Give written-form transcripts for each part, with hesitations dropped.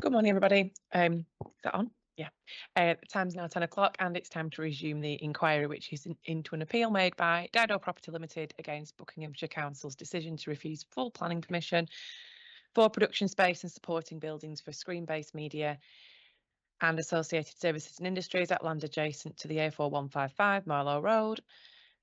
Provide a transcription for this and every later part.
Good morning, everybody. Is that on? Yeah. The time's now 10 o'clock and it's time to resume the inquiry, which is into an appeal made by Dido Property Limited against Buckinghamshire Council's decision to refuse full planning permission for production space and supporting buildings for screen-based media and associated services and industries at land adjacent to the A4155 Marlow Road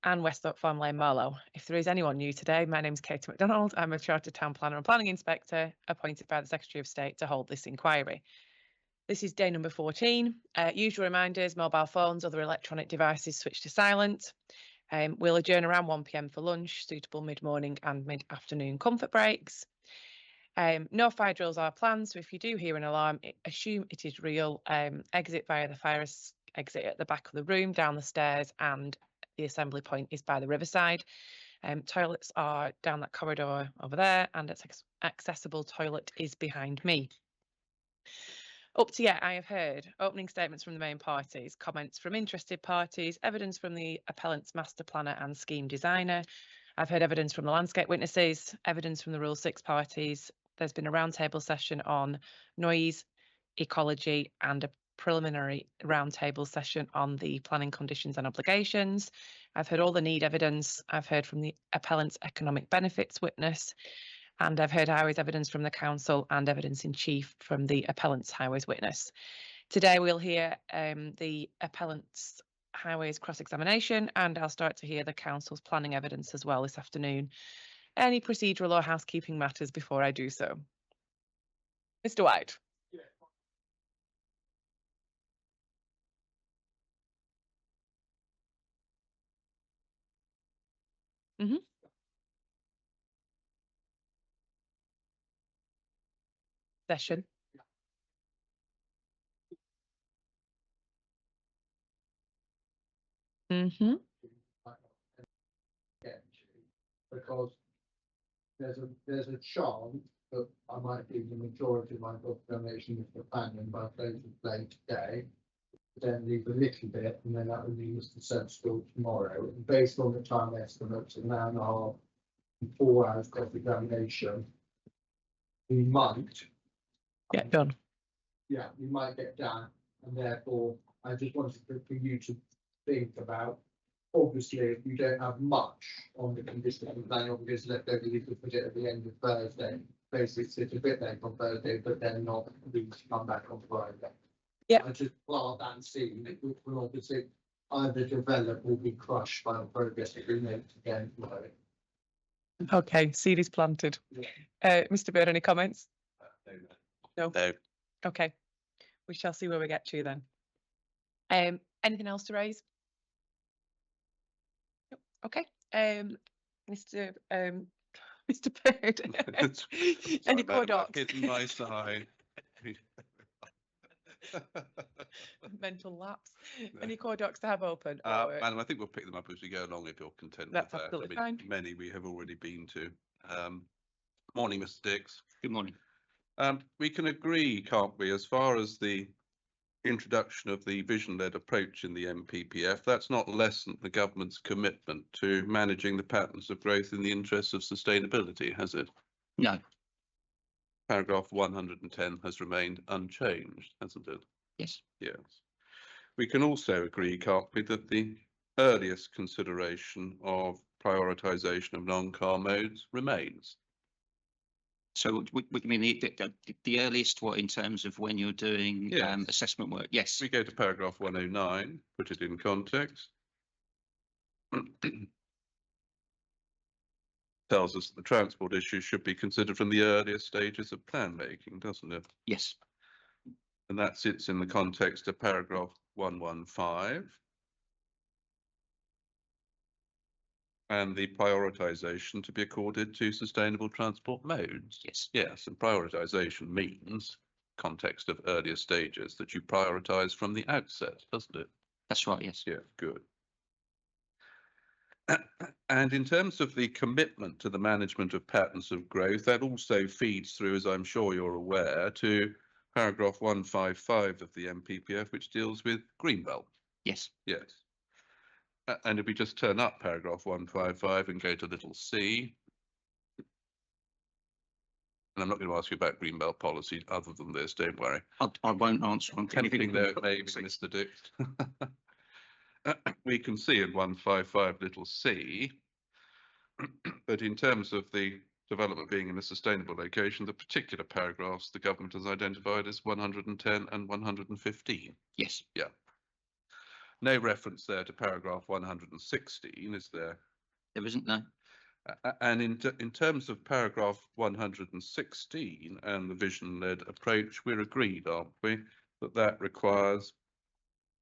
and Westthorpe Farm Lane, Marlow. If there is anyone new today, my name is Katie MacDonald. I'm a Chartered Town Planner and Planning Inspector appointed by the Secretary of State to hold this inquiry. This is day number 14. Usual reminders, mobile phones, other electronic devices switch to silent. We'll adjourn around 1 p.m. for lunch, suitable mid-morning and mid-afternoon comfort breaks. No fire drills are planned, so if you do hear an alarm, assume it is real. Exit via the fire exit at the back of the room, down the stairs, and the assembly point is by the riverside. Toilets are down that corridor over there, and its accessible toilet is behind me. Up to yet, I have heard opening statements from the main parties, comments from interested parties, evidence from the appellant's master planner and scheme designer. I've heard evidence from the landscape witnesses, evidence from the Rule 6 parties. There's been a roundtable session on noise, ecology, and a preliminary roundtable session on the planning conditions and obligations. I've heard all the need evidence. I've heard from the appellant's economic benefits witness, and I've heard highways evidence from the council and evidence in chief from the appellant's highways witness. Today we'll hear the appellant's highways cross-examination, and I'll start to hear the council's planning evidence as well this afternoon. Any procedural or housekeeping matters before I do so? Mr. White. Session. Because there's a chance that I might give the majority of my book donation to the planning by close of play today, then leave a little bit, and then that will leave us to Sensible tomorrow. And based on the time estimates, an hour and a half and 4 hours cross-examination, we might Get done. Yeah, we might get done, and therefore I just wanted for you to think about. Obviously, if you don't have much on the condition of the plan, obviously left over, you could put it at the end of Thursday. Basically, it's a bit late on Thursday, but then not need to come back on Friday. Yeah. I just plant and seed, which will obviously either develop or be crushed by the progress that we make again tomorrow. Okay, seed is planted. Yeah. Mr. Bird, any comments? No. Okay, we shall see where we get to then. Anything else to raise? Okay. Mr. Bird. Any core docs? My side. Mental lapse. No. Any core docs to have open? Madam, I think we'll pick them up as we go along if you're content with that. That's absolutely fine. Many we have already been to. Morning, Mr. Dix. Good morning. We can agree, can't we, as far as the introduction of the vision-led approach in the MPPF, that's not lessened the government's commitment to managing the patterns of growth in the interests of sustainability, has it? No. Paragraph 110 has remained unchanged, hasn't it? Yes. Yes. We can also agree, can't we, that the earliest consideration of prioritisation of non-car modes remains. So we mean the earliest, what, in terms of when you're doing assessment work? Yes. We go to paragraph 109, put it in context. Tells us that the transport issues should be considered from the earliest stages of plan making, doesn't it? Yes. And that sits in the context of paragraph 115. And the prioritisation to be accorded to sustainable transport modes. Yes. Yes, and prioritisation means, context of earlier stages, that you prioritise from the outset, doesn't it? That's right, yes. Yeah, good. And in terms of the commitment to the management of patterns of growth, that also feeds through, as I'm sure you're aware, to paragraph 155 of the MPPF, which deals with Greenbelt. Yes. Yes. And if we just turn up paragraph 155 and go to little c, And I'm not going to ask you about greenbelt policy other than this, don't worry. I won't answer on anything. Tempting though it may be, Mr. Dix. We can see in 155 little c that in terms of the development being in a sustainable location, the particular paragraphs the government has identified as 110 and 115. Yes. Yeah. No reference there to paragraph 116, is there? There isn't, no. And in terms of paragraph 116 and the vision-led approach, we're agreed, aren't we, that that requires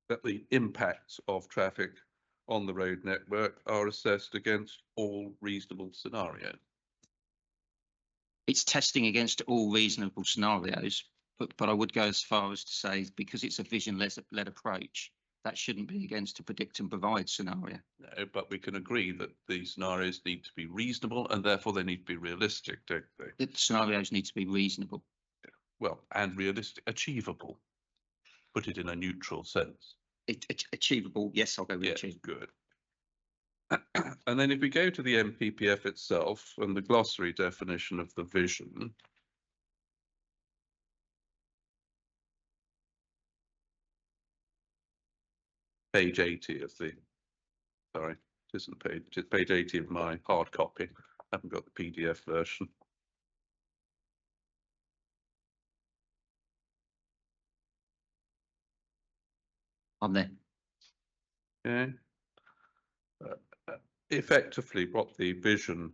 that the impacts of traffic on the road network are assessed against all reasonable scenarios. It's testing against all reasonable scenarios, but I would go as far as to say, because it's a vision-led approach, that shouldn't be against a predict and provide scenario. No, but we can agree that the scenarios need to be reasonable and therefore they need to be realistic, don't they? The scenarios need to be reasonable. Well, and realistic, achievable. Put it in a neutral sense. Achievable, yes, I'll go with Yes, achievable. good. And then if we go to the MPPF itself and the glossary definition of the vision, page 80 of the, sorry, it isn't page, it's page 80 of my hard copy. I haven't got the PDF version. I'm there. Okay. Effectively, what the vision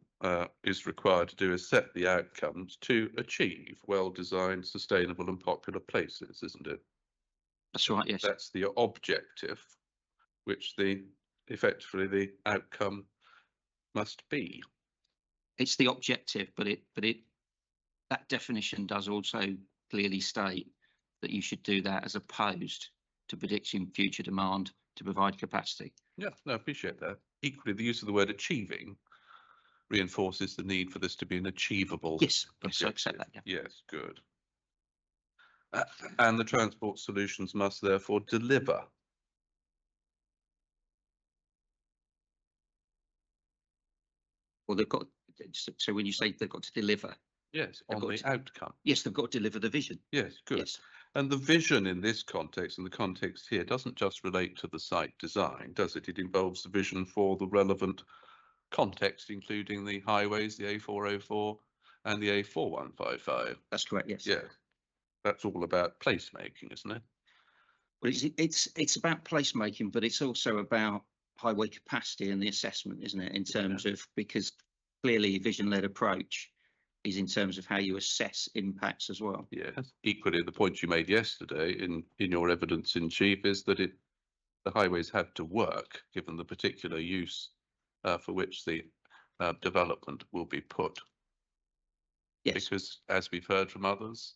is required to do is set the outcomes to achieve well-designed, sustainable and popular places, isn't it? That's right, yes. That's the objective, which effectively the outcome must be. It's the objective, but that definition does also clearly state that you should do that as opposed to predicting future demand to provide capacity. Yeah, no, I appreciate that. Equally, the use of the word achieving reinforces the need for this to be an achievable. Yes, yes, I accept that. Yeah. Yes, good. And the transport solutions must therefore deliver. Well, they've got, so when you say they've got to deliver. Yes, They've on got the to- outcome. Yes, they've got to deliver the vision. Yes, good. Yes. And the vision in this context, and the context here, doesn't just relate to the site design, does it? It involves the vision for the relevant context, including the highways, the A404 and the A4155. That's correct, yes. Yes, that's all about placemaking, isn't it? Well, it's about placemaking, but it's also about highway capacity and the assessment, isn't it? In terms of, because clearly vision-led approach is in terms of how you assess impacts as well. Yes. Equally, the point you made yesterday in your evidence in chief is that the highways have to work given the particular use for which the development will be put. Yes. Because as we've heard from others,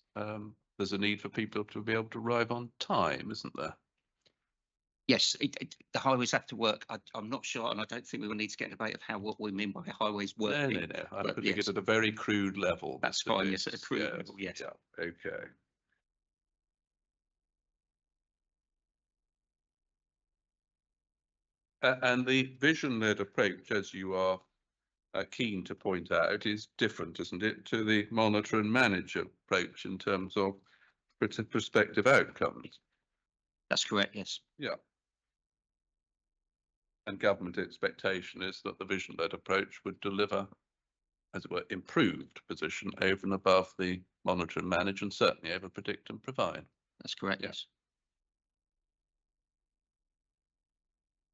there's a need for people to be able to arrive on time, isn't there? Yes, the highways have to work. I'm not sure, and I don't think we will need to get a debate of what we mean by highways working. No. I'm but putting yes. it at a very crude level. That's Mr. fine, Dix. yes, at a crude level, yes. Yeah, okay. And the vision-led approach, as you are keen to point out, is different, isn't it, to the monitor and manage approach in terms of prospective outcomes? That's correct, yes. Yeah. And government expectation is that the vision-led approach would deliver, as it were, improved position over and above the monitor and manage, and certainly over predict and provide. That's correct, Yeah. yes.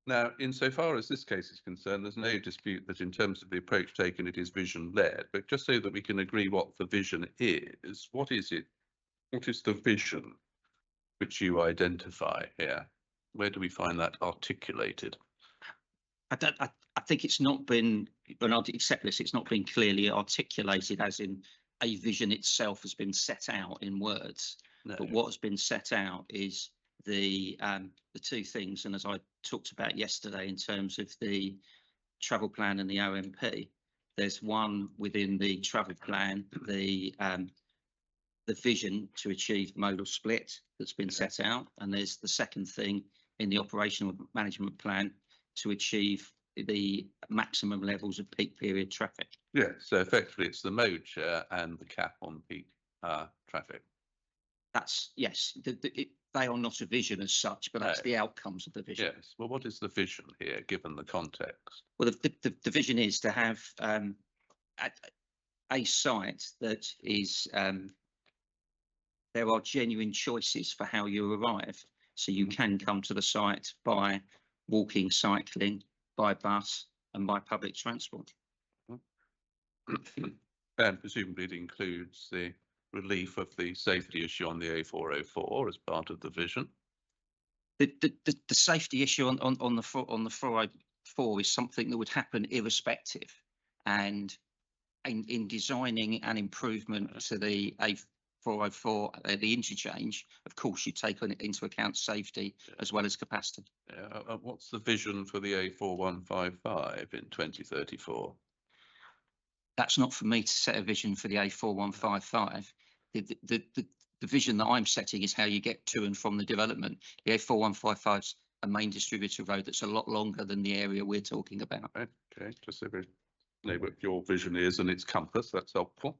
Now, insofar as this case is concerned, there's no dispute that in terms of the approach taken, it is vision-led. But just so that we can agree what the vision is, what is it? What is the vision which you identify here? Where do we find that articulated? I think it's not been, and I'll accept this, it's not been clearly articulated as in a vision itself has been set out in words. No. But what has been set out is the two things, and as I talked about yesterday in terms of the travel plan and the OMP, there's one within the travel plan, the vision to achieve modal split that's been set out, and there's the second thing in the operational management plan to achieve the maximum levels of peak period traffic. Yeah, so effectively it's the mode share and the cap on peak traffic. That's, yes, they are not a vision as such, but that's No. the outcomes of the vision. Yes. Well, what is the vision here, given the context? Well, the vision is to have a site that is, there are genuine choices for how you arrive. So you can come to the site by walking, cycling, by bus and by public transport. And presumably it includes the relief of the safety issue on the A404 as part of the vision. The safety issue on the 404 is something that would happen irrespective, and in designing an improvement to the A404, the interchange, of course you take into account safety as well as capacity. What's the vision for the A4155 in 2034? That's not for me to set a vision for the A4155. The vision that I'm setting is how you get to and from the development. The A4155 is a main distributor road that's a lot longer than the area we're talking about. Okay, just so we know what your vision is and its compass, that's helpful.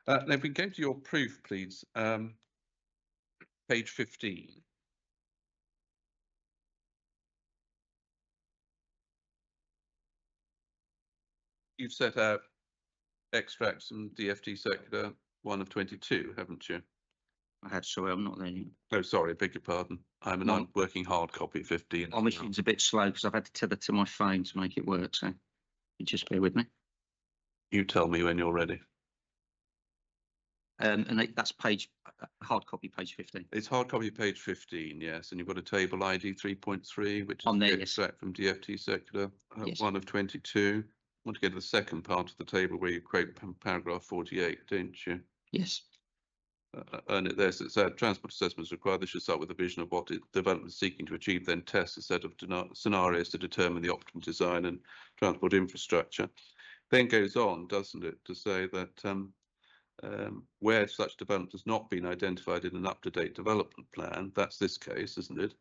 Now, if we go to your proof, please, page 15. You've set out extracts from DFT Circular 1 of 22, haven't you? I had, sorry, I'm not there yet. Oh, sorry, I beg your pardon. I'm working hard copy 15. My machine's a bit slow because I've had to tether to my phone to make it work, so you just bear with me. You tell me when you're ready. And that's page, hard copy, page 15. It's hard copy page 15, yes, and you've got a table ID 3.3, which is On there, the yes. extract from DFT Circular Yes. 1 of 22. I want to get to the second part of the table where you quote paragraph 48, don't you? Yes. And it there says transport assessments required. This should start with a vision of what development is seeking to achieve, then test a set of scenarios to determine the optimum design and transport infrastructure. Then goes on, doesn't it, to say that where such development has not been identified in an up-to-date development plan, that's this case, isn't it?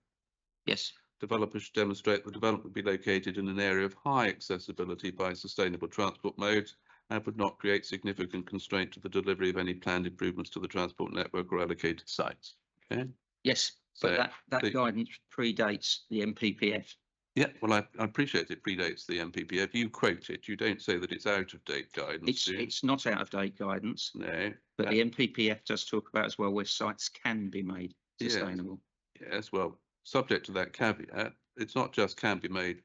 Yes. Developers should demonstrate the development would be located in an area of high accessibility by sustainable transport modes and would not create significant constraint to the delivery of any planned improvements to the transport network or allocated sites. Okay. Yes, but So that guidance predates the MPPF. Yeah, well, I appreciate it predates the MPPF. You quote it. You don't say that it's out of date guidance. It's not out of date guidance. No. But the MPPF does talk about as well where sites can be made sustainable. Yes, well, subject to that caveat, it's not just can be made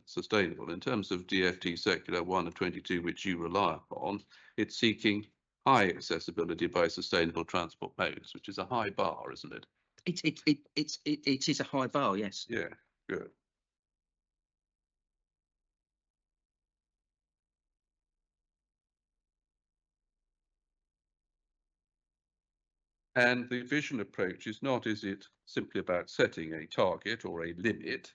sustainable. In terms of DFT Circular 1 of 22, which you rely upon, it's seeking high accessibility by sustainable transport modes, which is a high bar, isn't it? It is a high bar, yes. Yeah, good. And the vision approach is not, is it simply about setting a target or a limit?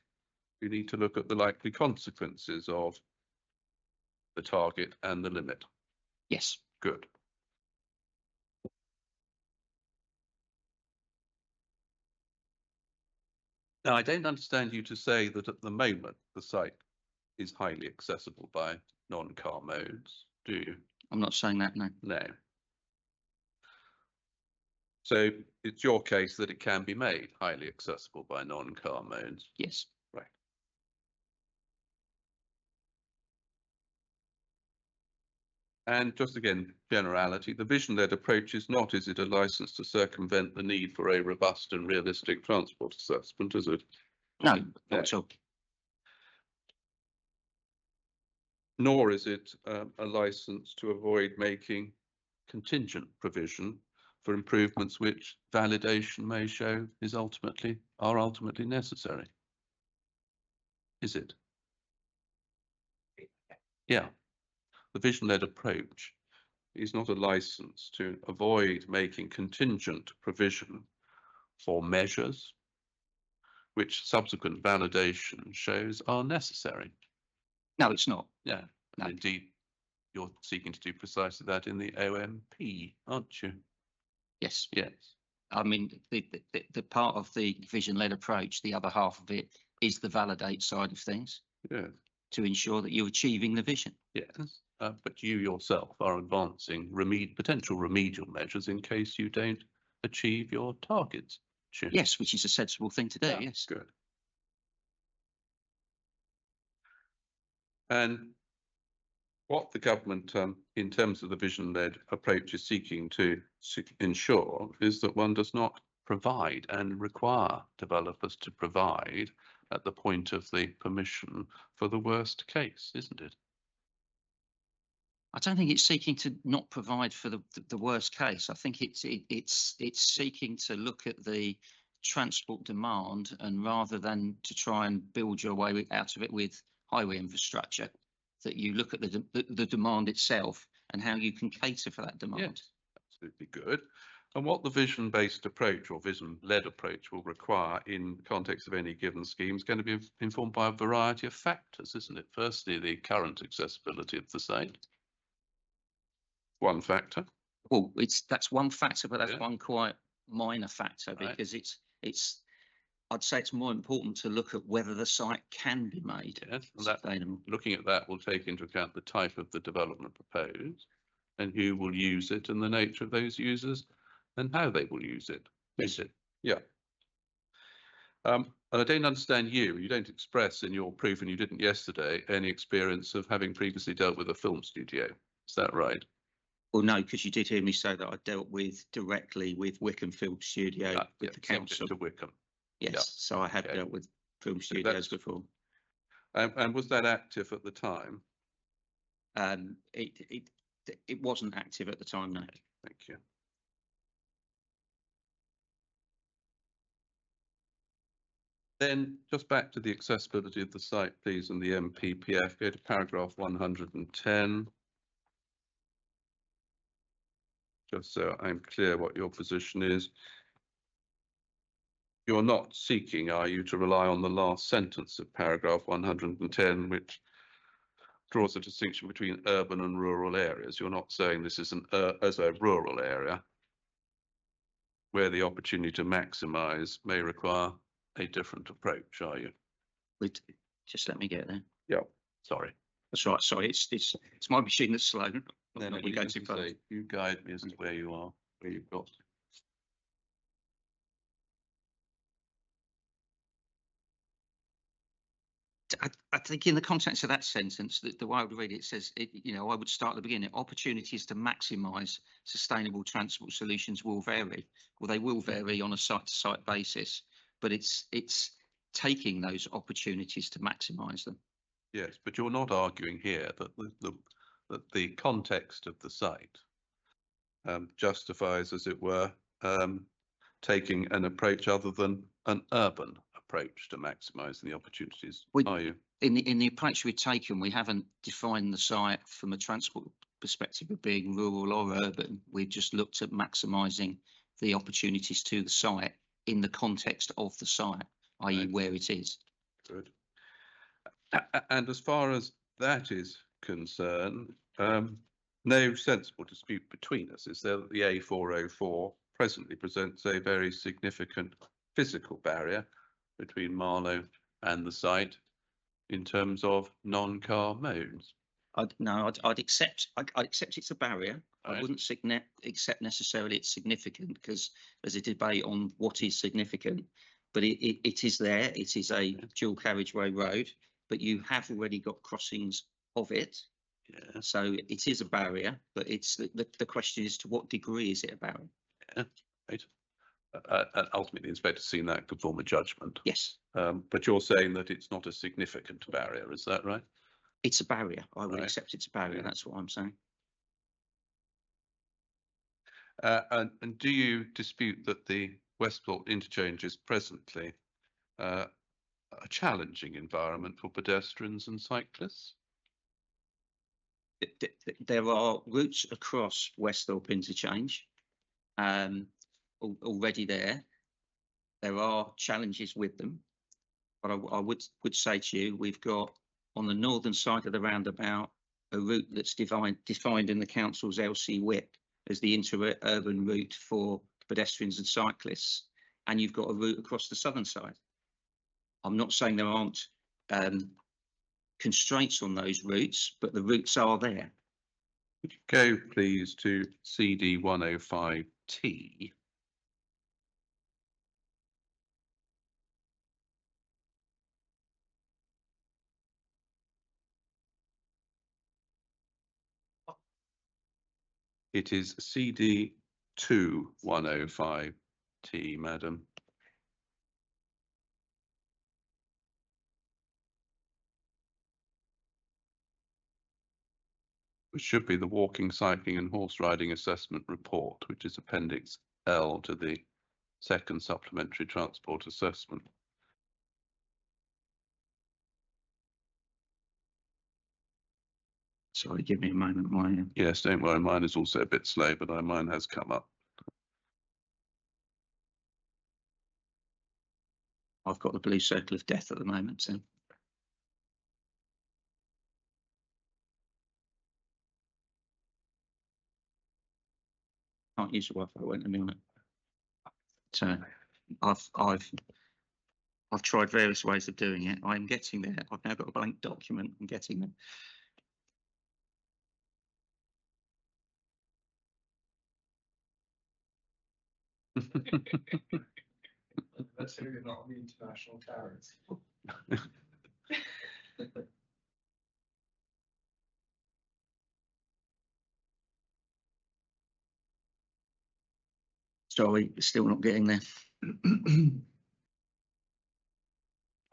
We need to look at the likely consequences of the target and the limit. Yes. Good. Now, I don't understand you to say that at the moment the site is highly accessible by non-car modes, do you? I'm not saying that, no. No. So it's your case that it can be made highly accessible by non-car modes. Yes. Right. And just again, generality, the vision-led approach is not, is it a license to circumvent the need for a robust and realistic transport assessment, is it? No, not at all. Nor is it a license to avoid making contingent provision for improvements which validation may show are ultimately necessary. Is it? Yeah. The vision-led approach is not a license to avoid making contingent provision for measures which subsequent validation shows are necessary. No, it's not. Yeah, No. and indeed, you're seeking to do precisely that in the OMP, aren't you? Yes. Yes. I mean, the part of the vision-led approach, the other half of it is the validate side of things. Yeah. to ensure that you're achieving the vision. Yes, but you yourself are advancing potential remedial measures in case you don't achieve your targets. Sure. Yes, which is a sensible thing to do. Yeah, Yes. good. And what the government, in terms of the vision-led approach, is seeking to ensure is that one does not provide and require developers to provide at the point of the permission for the worst case, isn't it? I don't think it's seeking to not provide for the worst case. I think it's seeking to look at the transport demand, and rather than to try and build your way out of it with highway infrastructure, that you look at the demand itself and how you can cater for that demand. Yes, absolutely good. And what the vision-based approach or vision-led approach will require in context of any given scheme is going to be informed by a variety of factors, isn't it? Firstly, the current accessibility of the site. One factor. Well, that's one factor, but that's Yeah. one quite minor factor, Right. because I'd say it's more important to look at whether the site can be made Yes, and that, sustainable. looking at that will take into account the type of the development proposed and who will use it and the nature of those users and how they will use it. Yes. Is it? Yeah. And I don't understand you don't express in your proof, and you didn't yesterday, any experience of having previously dealt with a film studio. Is that right? Well, no, because you did hear me say that I dealt directly with Wickham Film Studio with the subject council. to Wickham. Yes, yeah. so I have Okay. dealt with film So studios before. And was that active at the time? It wasn't active at the time, no. Thank you. Then just back to the accessibility of the site, please, and the MPPF. Go to paragraph 110. Just so I'm clear what your position is. You're not seeking, are you, to rely on the last sentence of paragraph 110, which draws a distinction between urban and rural areas. You're not saying this is as a rural area where the opportunity to maximise may require a different approach, are you? Just let me get there. Yeah. Sorry. That's right. Sorry, it's my machine that's slow. Then Not going too fast. you guide me as to where you are, where you've got. I think in the context of that sentence, the way I would read it, says, I would start at the beginning. Opportunities to maximise sustainable transport solutions will vary. Well, they will vary on a site-to-site basis, but it's taking those opportunities to maximise them. Yes, but you're not arguing here that the context of the site justifies, as it were, taking an approach other than an urban approach to maximising the opportunities, are you? In the approach we've taken, we haven't defined the site from a transport perspective of being rural or urban. We've just looked at maximising the opportunities to the site in the context of the site, i.e. Right. where it is. Good. And as far as that is concerned, no sensible dispute between us is there that the A404 presently presents a very significant physical barrier between Marlow and the site in terms of non-car modes. I'd accept it's a barrier. Right. I wouldn't accept necessarily it's significant, because there's a debate on what is significant, but it is there. It is a dual carriageway road, but you have already got crossings of it. Yeah. So it is a barrier, but it's the question is, to what degree is it a barrier? Yeah. Right. Ultimately, the inspector's seen that could form a judgment. Yes. But you're saying that it's not a significant barrier, is that right? It's a barrier. I would Right. accept it's a barrier. Yeah. That's what I'm saying. And do you dispute that the Westport interchange is presently a challenging environment for pedestrians and cyclists? There are routes across Westhorpe interchange already there. There are challenges with them, but I would say to you, we've got on the northern side of the roundabout a route that's defined in the council's LC WIP as the inter-urban route for pedestrians and cyclists, and you've got a route across the southern side. I'm not saying there aren't constraints on those routes, but the routes are there. Would you go please to CD 105T? It is CD 2105T, madam. Which should be the walking, cycling and horse riding assessment report, which is Appendix L to the second supplementary transport assessment. Sorry, give me a moment. My Yes, don't worry, mine is also a bit slow, but mine has come up. I've got the blue circle of death at the moment, so. Can't use the Wi-Fi, won't let me on it. So I've tried various ways of doing it. I'm getting there. I've now got a blank document. I'm getting there. Let's say you're not on the international carriers. Sorry, still not getting there.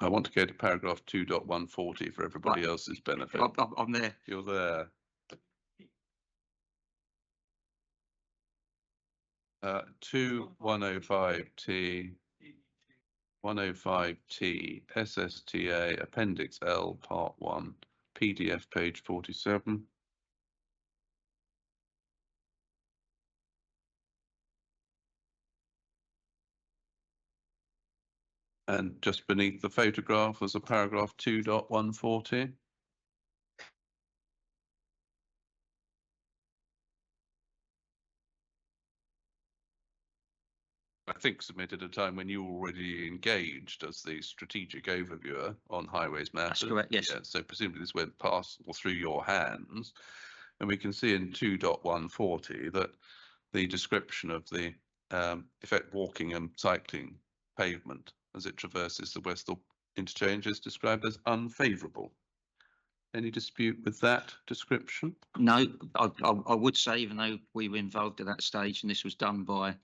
I want to go to paragraph 2.140 for everybody Right. else's benefit. I'm there. You're there. 2105T, 105T, SSTA, Appendix L, Part 1, PDF page 47. And just beneath the photograph was a paragraph 2.140. I think submitted at a time when you were already engaged as the strategic overviewer on highways matters. That's correct, yes. Yeah, so presumably this went past or through your hands. And we can see in 2.140 that the description of the effect walking and cycling pavement as it traverses the Westall interchange is described as unfavourable. Any dispute with that description? No, I would say, even though we were involved at that stage and this was done by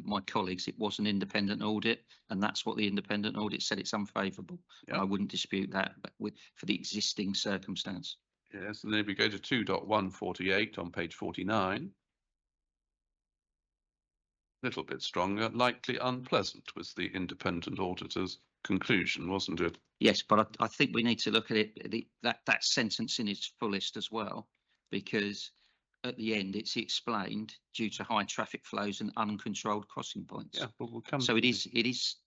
my colleagues, it was an independent audit, and that's what the independent audit said. It's unfavourable. Yeah. I wouldn't dispute that, but for the existing circumstance. Yes, and then we go to 2.148 on page 49. A little bit stronger, likely unpleasant was the independent auditor's conclusion, wasn't it? Yes, but I think we need to look at it, that sentence in its fullest as well, because at the end it's explained due to high traffic flows and uncontrolled crossing points. Yeah, but we'll come. So it's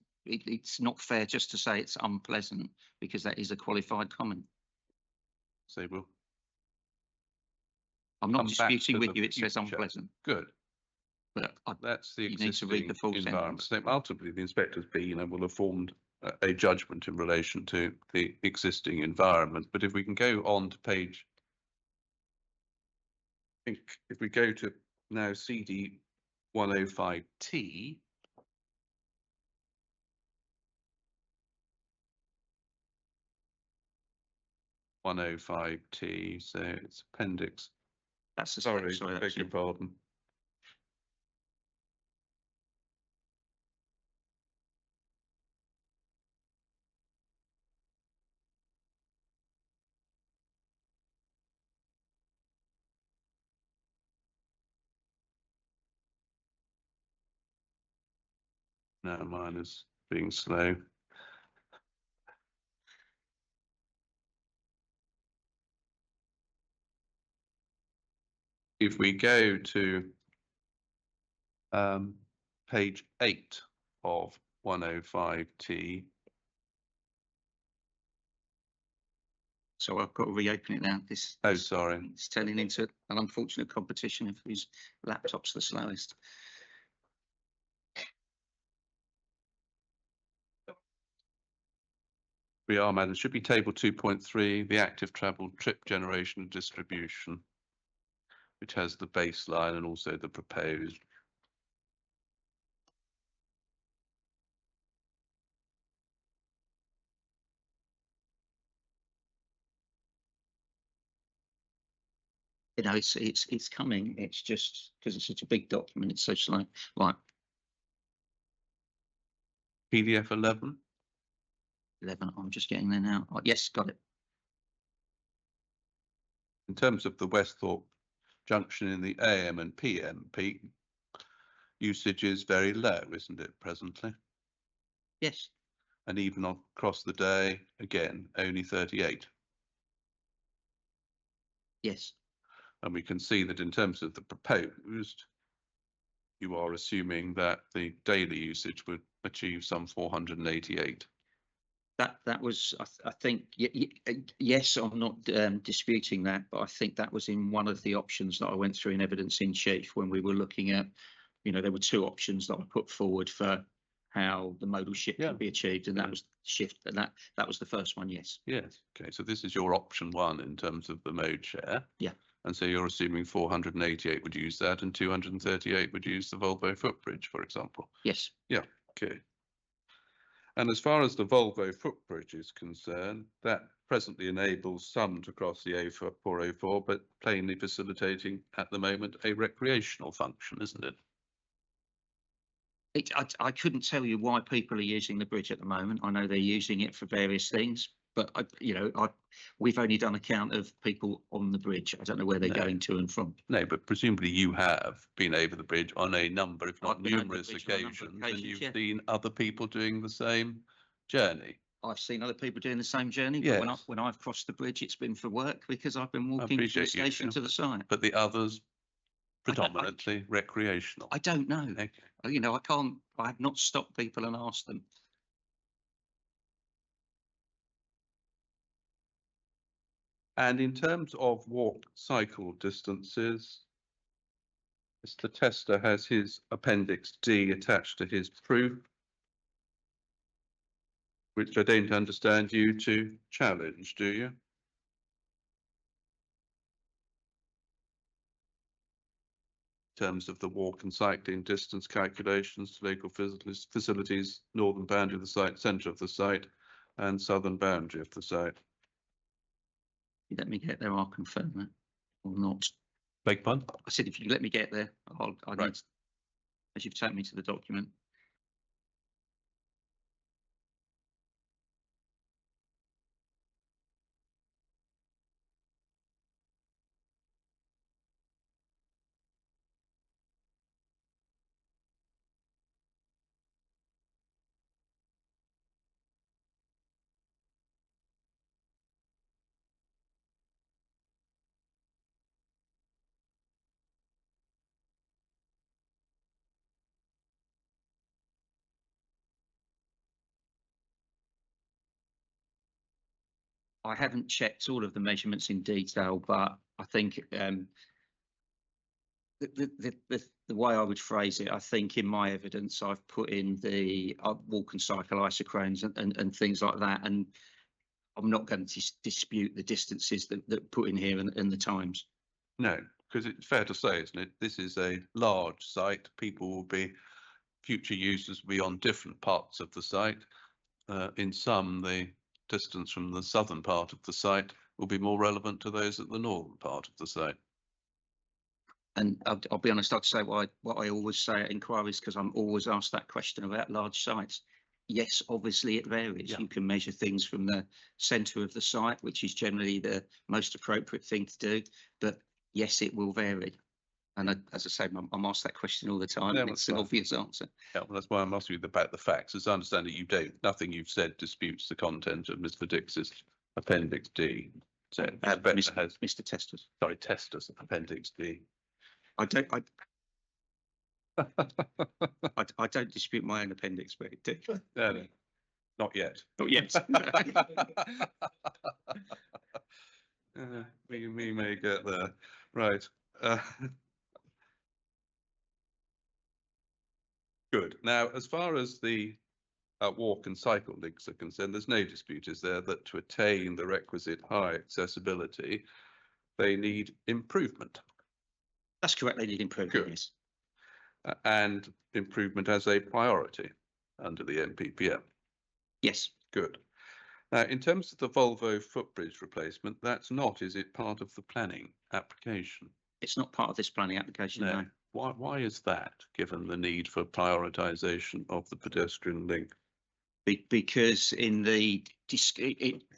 not fair just to say it's unpleasant, because that is a qualified comment. So we'll. I'm not come back disputing to with the you, it says future. unpleasant, Good. but That's the you need to read existing the full environment. sentence. So ultimately, the inspectors will have formed a judgment in relation to the existing environment. But if we can go on to page, I think if we go to now CD 105T. (105T), so it's appendix. That's the Sorry, sorry, beg that's your it. pardon. No, mine is being slow. If we go to page 8 of 105T. So I've got to reopen it now. Oh, sorry. It's turning into an unfortunate competition of whose laptop's the slowest. We are, madam. Should be table 2.3, the active travel trip generation and distribution, which has the baseline and also the proposed. You know, it's coming. It's just because it's such a big document. It's so slow. Right, PDF 11. 11. I'm just getting there now. Oh, yes, got it. In terms of the Westhorpe junction in the AM and PM peak, usage is very low, isn't it, presently? Yes. And even across the day, again, only 38. Yes. And we can see that in terms of the proposed, you are assuming that the daily usage would achieve some 488. That was, I think, yes, I'm not disputing that, but I think that was in one of the options that I went through in evidence in chief when we were looking at, you know, there were two options that I put forward for how the modal shift Yeah. would be achieved, and that was shift, and that was the first one. Yes. Yes. Okay. So this is your option one in terms of the mode share. Yeah. And so you're assuming 488 would use that and 238 would use the Volvo footbridge, for example. Yes. Yeah. Okay. And as far as the Volvo footbridge is concerned, that presently enables some to cross the A404, but plainly facilitating at the moment a recreational function, isn't it? I couldn't tell you why people are using the bridge at the moment. I know they're using it for various things, but we've only done a count of people on the bridge. I don't know where they're going to and from. No, but presumably you have been over the bridge on a number, if not I've been over the numerous bridge on a number of occasions, and occasions, you've yeah. seen other people doing the same journey. I've seen other people doing the same journey, Yes. but when I've crossed the bridge, it's been for work because I've been walking from the appreciate you, station yeah. to the site. But the others predominantly recreational. I don't know. Okay. You know, I have not stopped people and asked them. And in terms of walk cycle distances, Mr. Tester has his Appendix D attached to his proof, which I don't understand you to challenge, do you? In terms of the walk and cycling distance calculations to local facilities, northern boundary of the site, centre of the site, and southern boundary of the site. Let me get there, I'll confirm that or not. Beg pardon? I said, if you let me get there, I Right. need, as you've taken me to the document. I haven't checked all of the measurements in detail, but I think the way I would phrase it, I think in my evidence, I've put in the walk and cycle isochrones and things like that, and I'm not going to dispute the distances that put in here and the times. No, because it's fair to say, isn't it? This is a large site. People will be, future users will be on different parts of the site. In some, the distance from the southern part of the site will be more relevant to those at the northern part of the site. And I'll be honest, I'd say what I always say at inquiries, because I'm always asked that question about large sites. Yes, obviously it varies. Yeah. You can measure things from the centre of the site, which is generally the most appropriate thing to do. But yes, it will vary. And as I say, I'm asked that question all the time. Yeah, And it's an obvious answer. Yeah, well, that's why I'm asking you about the facts. As I understand it, you don't. Nothing you've said disputes the content of Mr. Dix's Appendix D. So Mr. Tester's. Sorry, Tester's Appendix D. I don't dispute my own appendix, but it did. No, not yet. Not yet. We may get there. Right. Good. Now, as far as the walk and cycle links are concerned, there's no dispute, is there, that to attain the requisite high accessibility, they need improvement. That's correct. They need improvement. Good. Yes. And improvement as a priority under the MPPM. Yes. Good. Now, in terms of the Volvo footbridge replacement, that's not, is it, part of the planning application? It's not part of this planning application. No. Why is that, given the need for prioritisation of the pedestrian link? Because in the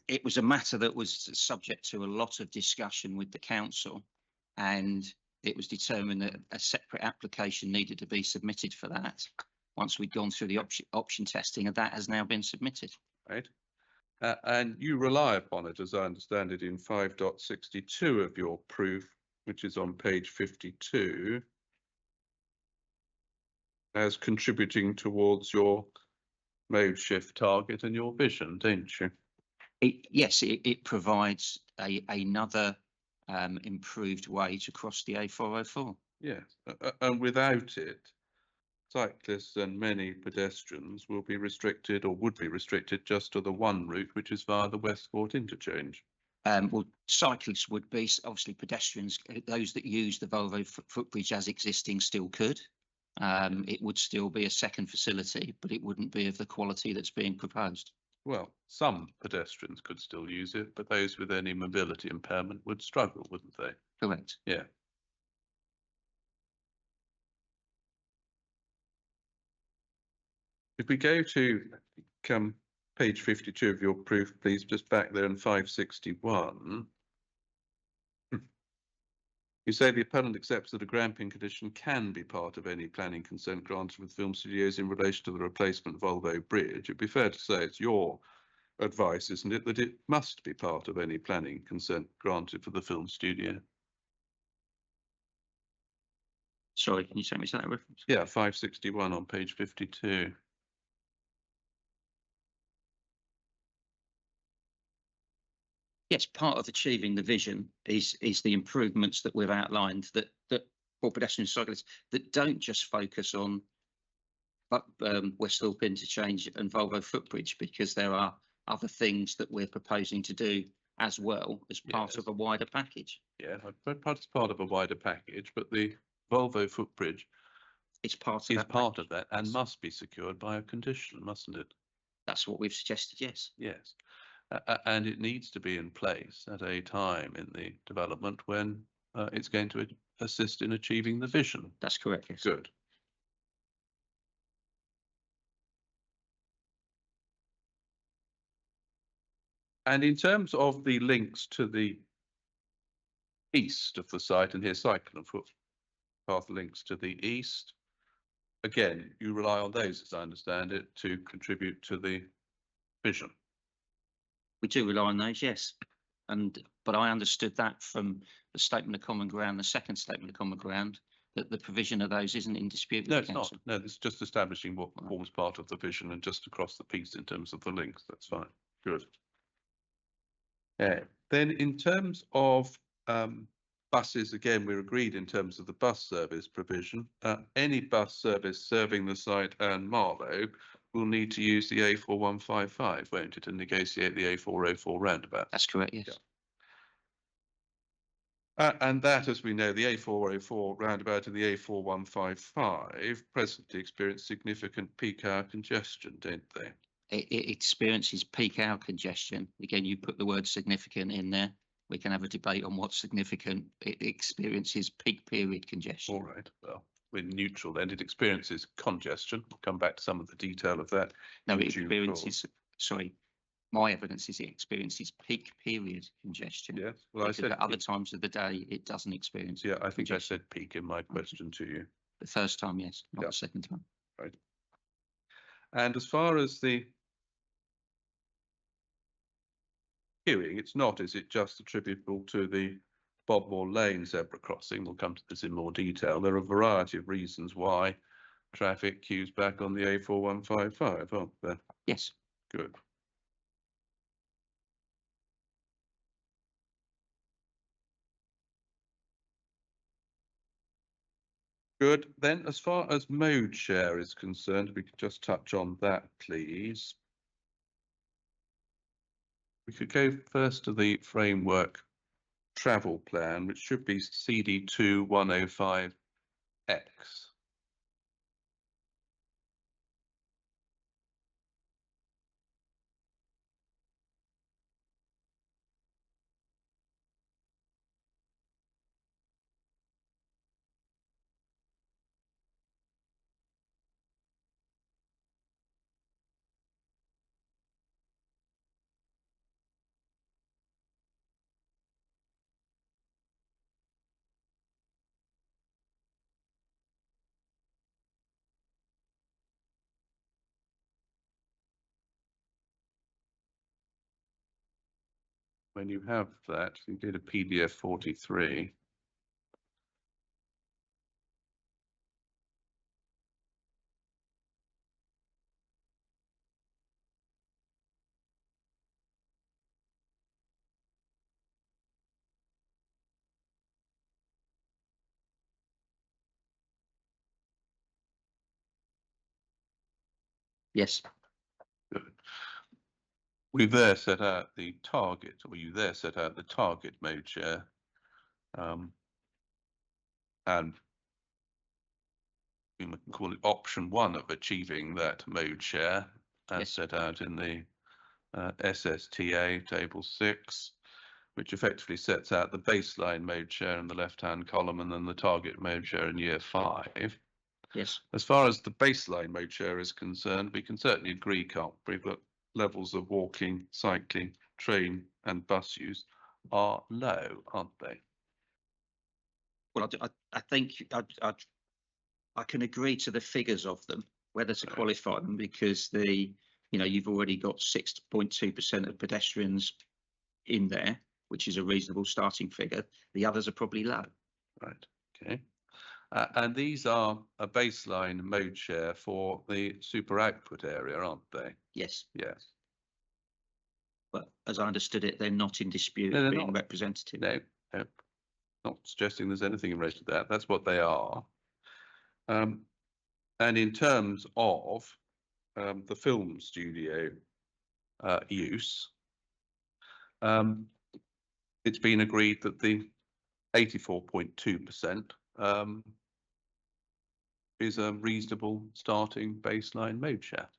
it was a matter that was subject to a lot of discussion with the council, and it was determined that a separate application needed to be submitted for that once we'd gone through the option testing, and that has now been submitted. Right. And you rely upon it, as I understand it, in 5.62 of your proof, which is on page 52, as contributing towards your mode shift target and your vision, don't you? Yes, it provides another improved way to cross the A404. Yes, and without it, cyclists and many pedestrians will be restricted, or would be restricted, just to the one route, which is via the Westport interchange. Well, cyclists would be, obviously pedestrians, those that use the Volvo footbridge as existing still could. It would still be a second facility, but it wouldn't be of the quality that's being proposed. Well, some pedestrians could still use it, but those with any mobility impairment would struggle, wouldn't they? Correct. Yeah. If we go to page 52 of your proof, please, just back there in 561. You say the appellant accepts that a gramping condition can be part of any planning consent granted with film studios in relation to the replacement Volvo bridge. It'd be fair to say it's your advice, isn't it, that it must be part of any planning consent granted for the film studio? Sorry, can you take me to that reference? Yeah, 561 on page 52. Yes, part of achieving the vision is the improvements that we've outlined that for pedestrian cyclists that don't just focus on Westthorpe interchange and Volvo footbridge, because there are other things that we're proposing to do as well as part of a wider package. Yeah, it's part of a wider package, but the Volvo footbridge It's part of is that part package. of that and must be secured by a condition, mustn't it? That's what we've suggested. Yes. Yes. And it needs to be in place at a time in the development when it's going to assist in achieving the vision. That's correct. Yes. Good. And in terms of the links to the east of the site, and here cycle and footpath links to the east, again, you rely on those, as I understand it, to contribute to the vision. We do rely on those, yes. But I understood that from the statement of common ground, the second statement of common ground, that the provision of those isn't in dispute with No, the it's council. not. No, it's just establishing what forms part of the vision and just across the piece in terms of the links. That's fine. Good. Yeah. Then in terms of buses, again, we're agreed in terms of the bus service provision. Any bus service serving the site and Marlow will need to use the A4155, won't it, and negotiate the A404 roundabout. That's correct, yes. Yeah. And that, as we know, the A404 roundabout and the A4155 presently experience significant peak hour congestion, don't they? It experiences peak hour congestion. Again, you put the word significant in there. We can have a debate on what's significant. It experiences peak period congestion. All right, well, we're neutral then. It experiences congestion. We'll come back to some of the detail of that. No, it experiences, sorry, my evidence is it experiences peak period congestion. Yes, well, I said at other times of the day, it doesn't experience. Yeah, I think I said peak in my question to you. The first time, yes, not the second time. Right. And as far as the queuing, it's not, is it, just attributable to the Bodmore Lane zebra crossing? We'll come to this in more detail. There are a variety of reasons why traffic queues back on the A4155, aren't there? Yes. Good. Good. Then, as far as mode share is concerned, we could just touch on that, please. We could go first to the framework travel plan, which should be CD2 105X. When you have that, you did a PDF 43. Yes. Good. We've there set out the target, or you there set out the target mode share. And we can call it option 1 of achieving that mode share, as Yes. set out in the SSTA table 6, which effectively sets out the baseline mode share in the left-hand column and then the target mode share in year 5. Yes. As far as the baseline mode share is concerned, we can certainly agree, can't we, that levels of walking, cycling, train and bus use are low, aren't they? Well, I think I can agree to the figures of them, whether to qualify them, because you've already got 6.2% of pedestrians in there, which is a reasonable starting figure. The others are probably low. Right, okay. And these are a baseline mode share for the super output area, aren't they? Yes. Yes. But as I understood it, they're not in dispute No, they're being not. representative. No, not suggesting there's anything in relation to that. That's what they are. And in terms of the film studio use, it's been agreed that the 84.2% is a reasonable starting baseline mode share.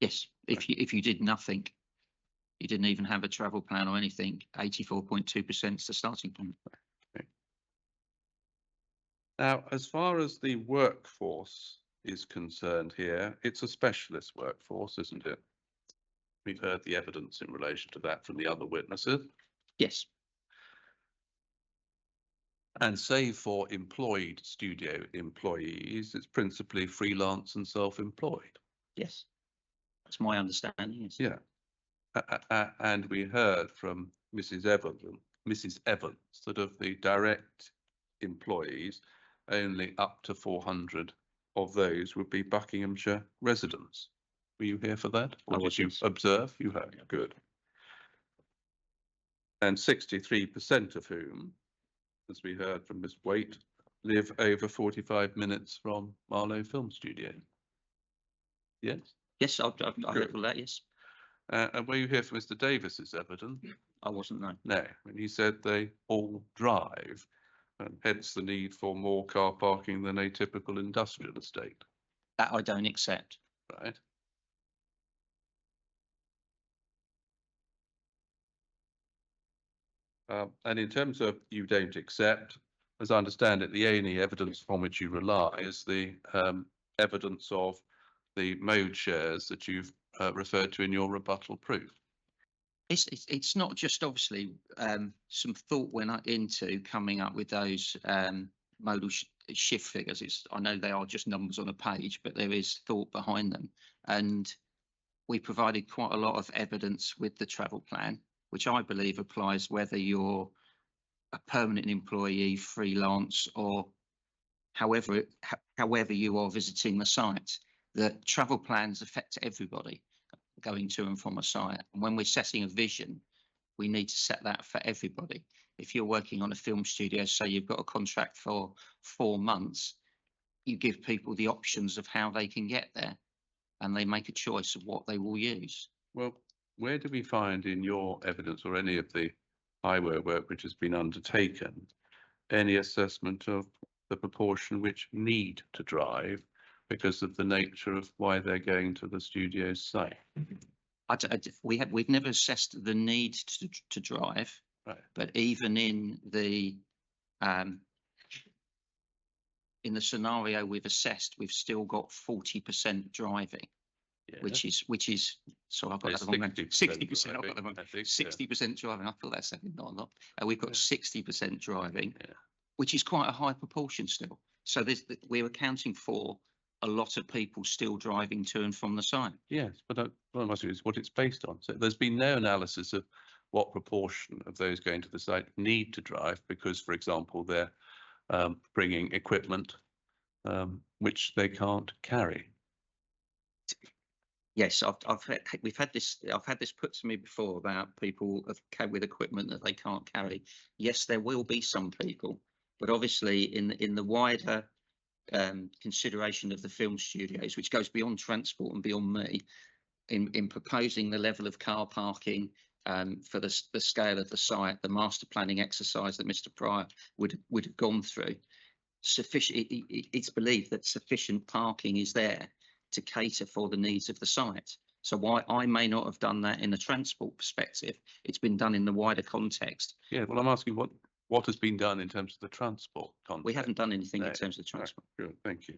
Yes, if you did nothing, you didn't even have a travel plan or anything, 84.2% is the starting point. Okay. Now, as far as the workforce is concerned here, it's a specialist workforce, isn't it? We've heard the evidence in relation to that from the other witnesses. Yes. And save for employed studio employees, it's principally freelance and self-employed. Yes. That's my understanding. Yes. Yeah. And we heard from Mrs. Evans that of the direct employees, only up to 400 of those would be Buckinghamshire residents. Were you here for that? Or did you observe? You heard. Good. And 63% of whom, as we heard from Ms. Waite, live over 45 minutes from Marlow Film Studio. Yes? Yes, I heard all that, yes. And were you here for Mr. Davis's evidence? I wasn't, no. No, and he said they all drive, and hence the need for more car parking than a typical industrial estate. That I don't accept. Right. And in terms of you don't accept, as I understand it, the only evidence from which you rely is the evidence of the mode shares that you've referred to in your rebuttal proof. It's not just obviously some thought went into coming up with those modal shift figures. I know they are just numbers on a page, but there is thought behind them. And we provided quite a lot of evidence with the travel plan, which I believe applies whether you're a permanent employee, freelance, or however you are visiting the site. The travel plans affect everybody going to and from a site. And when we're setting a vision, we need to set that for everybody. if you're working on a film studio, say you've got a contract for 4 months, you give people the options of how they can get there, and they make a choice of what they will use. Well, where do we find in your evidence or any of the highway work which has been undertaken any assessment of the proportion which need to drive because of the nature of why they're going to the studio site? We've never assessed the need to drive, Right. but even in the scenario we've assessed, we've still got 40% driving, Yeah. which is so I've got It's that wrong. 60%. I've got driving, that wrong. I think, 60% driving. I thought that's not a lot. We've got 60% driving, Yeah. which is quite a high proportion still. So we're accounting for a lot of people still driving to and from the site. Yes, but what I'm asking is what it's based on. So there's been no analysis of what proportion of those going to the site need to drive because, for example, they're bringing equipment which they can't carry. Yes, we've had this. I've had this put to me before about people with equipment that they can't carry. Yes, there will be some people, but obviously in the wider consideration of the film studios, which goes beyond transport and beyond me, in proposing the level of car parking for the scale of the site, the master planning exercise that Mr. Pryor would have gone through, it's believed that sufficient parking is there to cater for the needs of the site. So why I may not have done that in a transport perspective, it's been done in the wider context. Yeah, well, I'm asking what has been done in terms of the transport context. We haven't done anything No. in terms of transport. Right, good, thank you.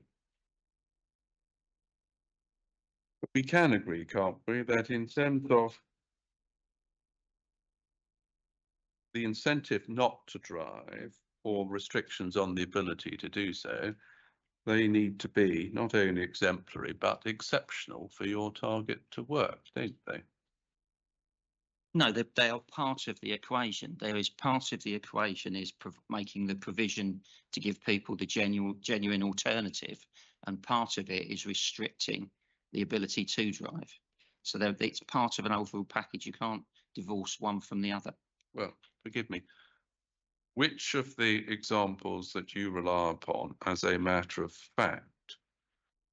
But we can agree, can't we, that in terms of the incentive not to drive or restrictions on the ability to do so, they need to be not only exemplary but exceptional for your target to work, don't they? No, they are part of the equation. There is part of the equation is making the provision to give people the genuine alternative, and part of it is restricting the ability to drive. So it's part of an overall package. You can't divorce one from the other. Well, forgive me. Which of the examples that you rely upon as a matter of fact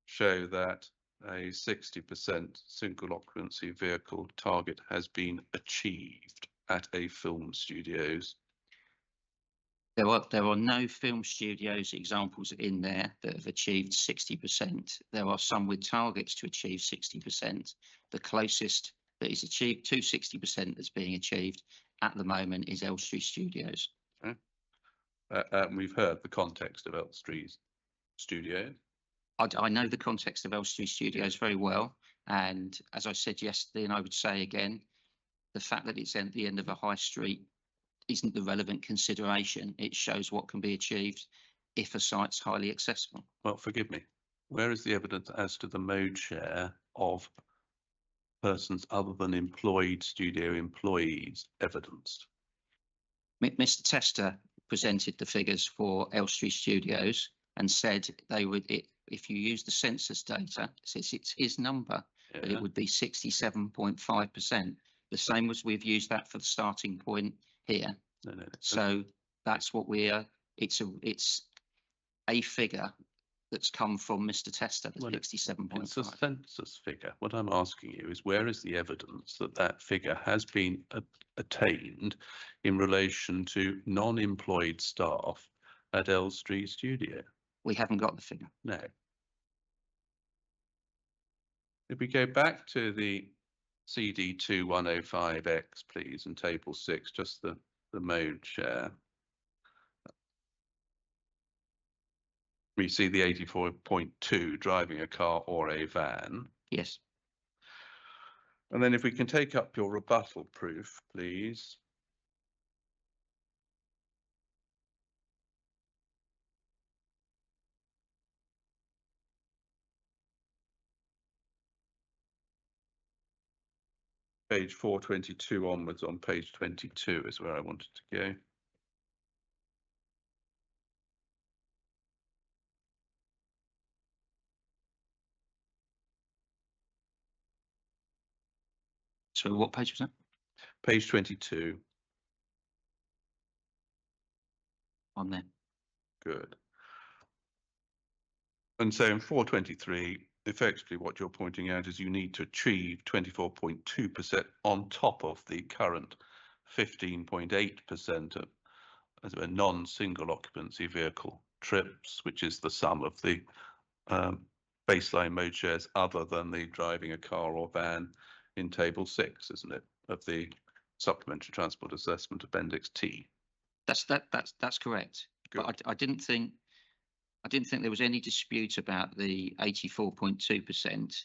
show that a 60% single occupancy vehicle target has been achieved at a film studio's? There are no film studios examples in there that have achieved 60%. There are some with targets to achieve 60%. The closest that is achieved to 60% that's being achieved at the moment is Elstree Studios. We've heard the context of Elstree's studio. I know the context of Elstree Studios very well, and as I said yesterday, and I would say again, the fact that it's at the end of a high street isn't the relevant consideration. It shows what can be achieved if a site's highly accessible. Well, forgive me. Where is the evidence as to the mode share of persons other than employed studio employees evidenced? Mr. Tester presented the figures for Elstree Studios and said they would, if you use the census data, it's his number, but it would be 67.5%. The same as we've used that for the starting point here. No. So that's what it's a figure that's come from Mr. Tester, the 67.5. It's a census figure. What I'm asking you is where is the evidence that that figure has been attained in relation to non-employed staff at Elstree Studio? We haven't got the figure. No. If we go back to the CD2105X, please, and table 6, just the mode share. We see the 84.2 driving a car or a van. Yes. And then if we can take up your rebuttal proof, please. Page 422 onwards on page 22 is where I wanted to go. So what page was that? Page 22. on there. Good. And so in 423, effectively what you're pointing out is you need to achieve 24.2% on top of the current 15.8% of as a non-single occupancy vehicle trips, which is the sum of the baseline mode shares other than the driving a car or van in table 6, isn't it, of the supplementary transport assessment appendix T. That's correct. Good. But I didn't think there was any dispute about the 84.2%.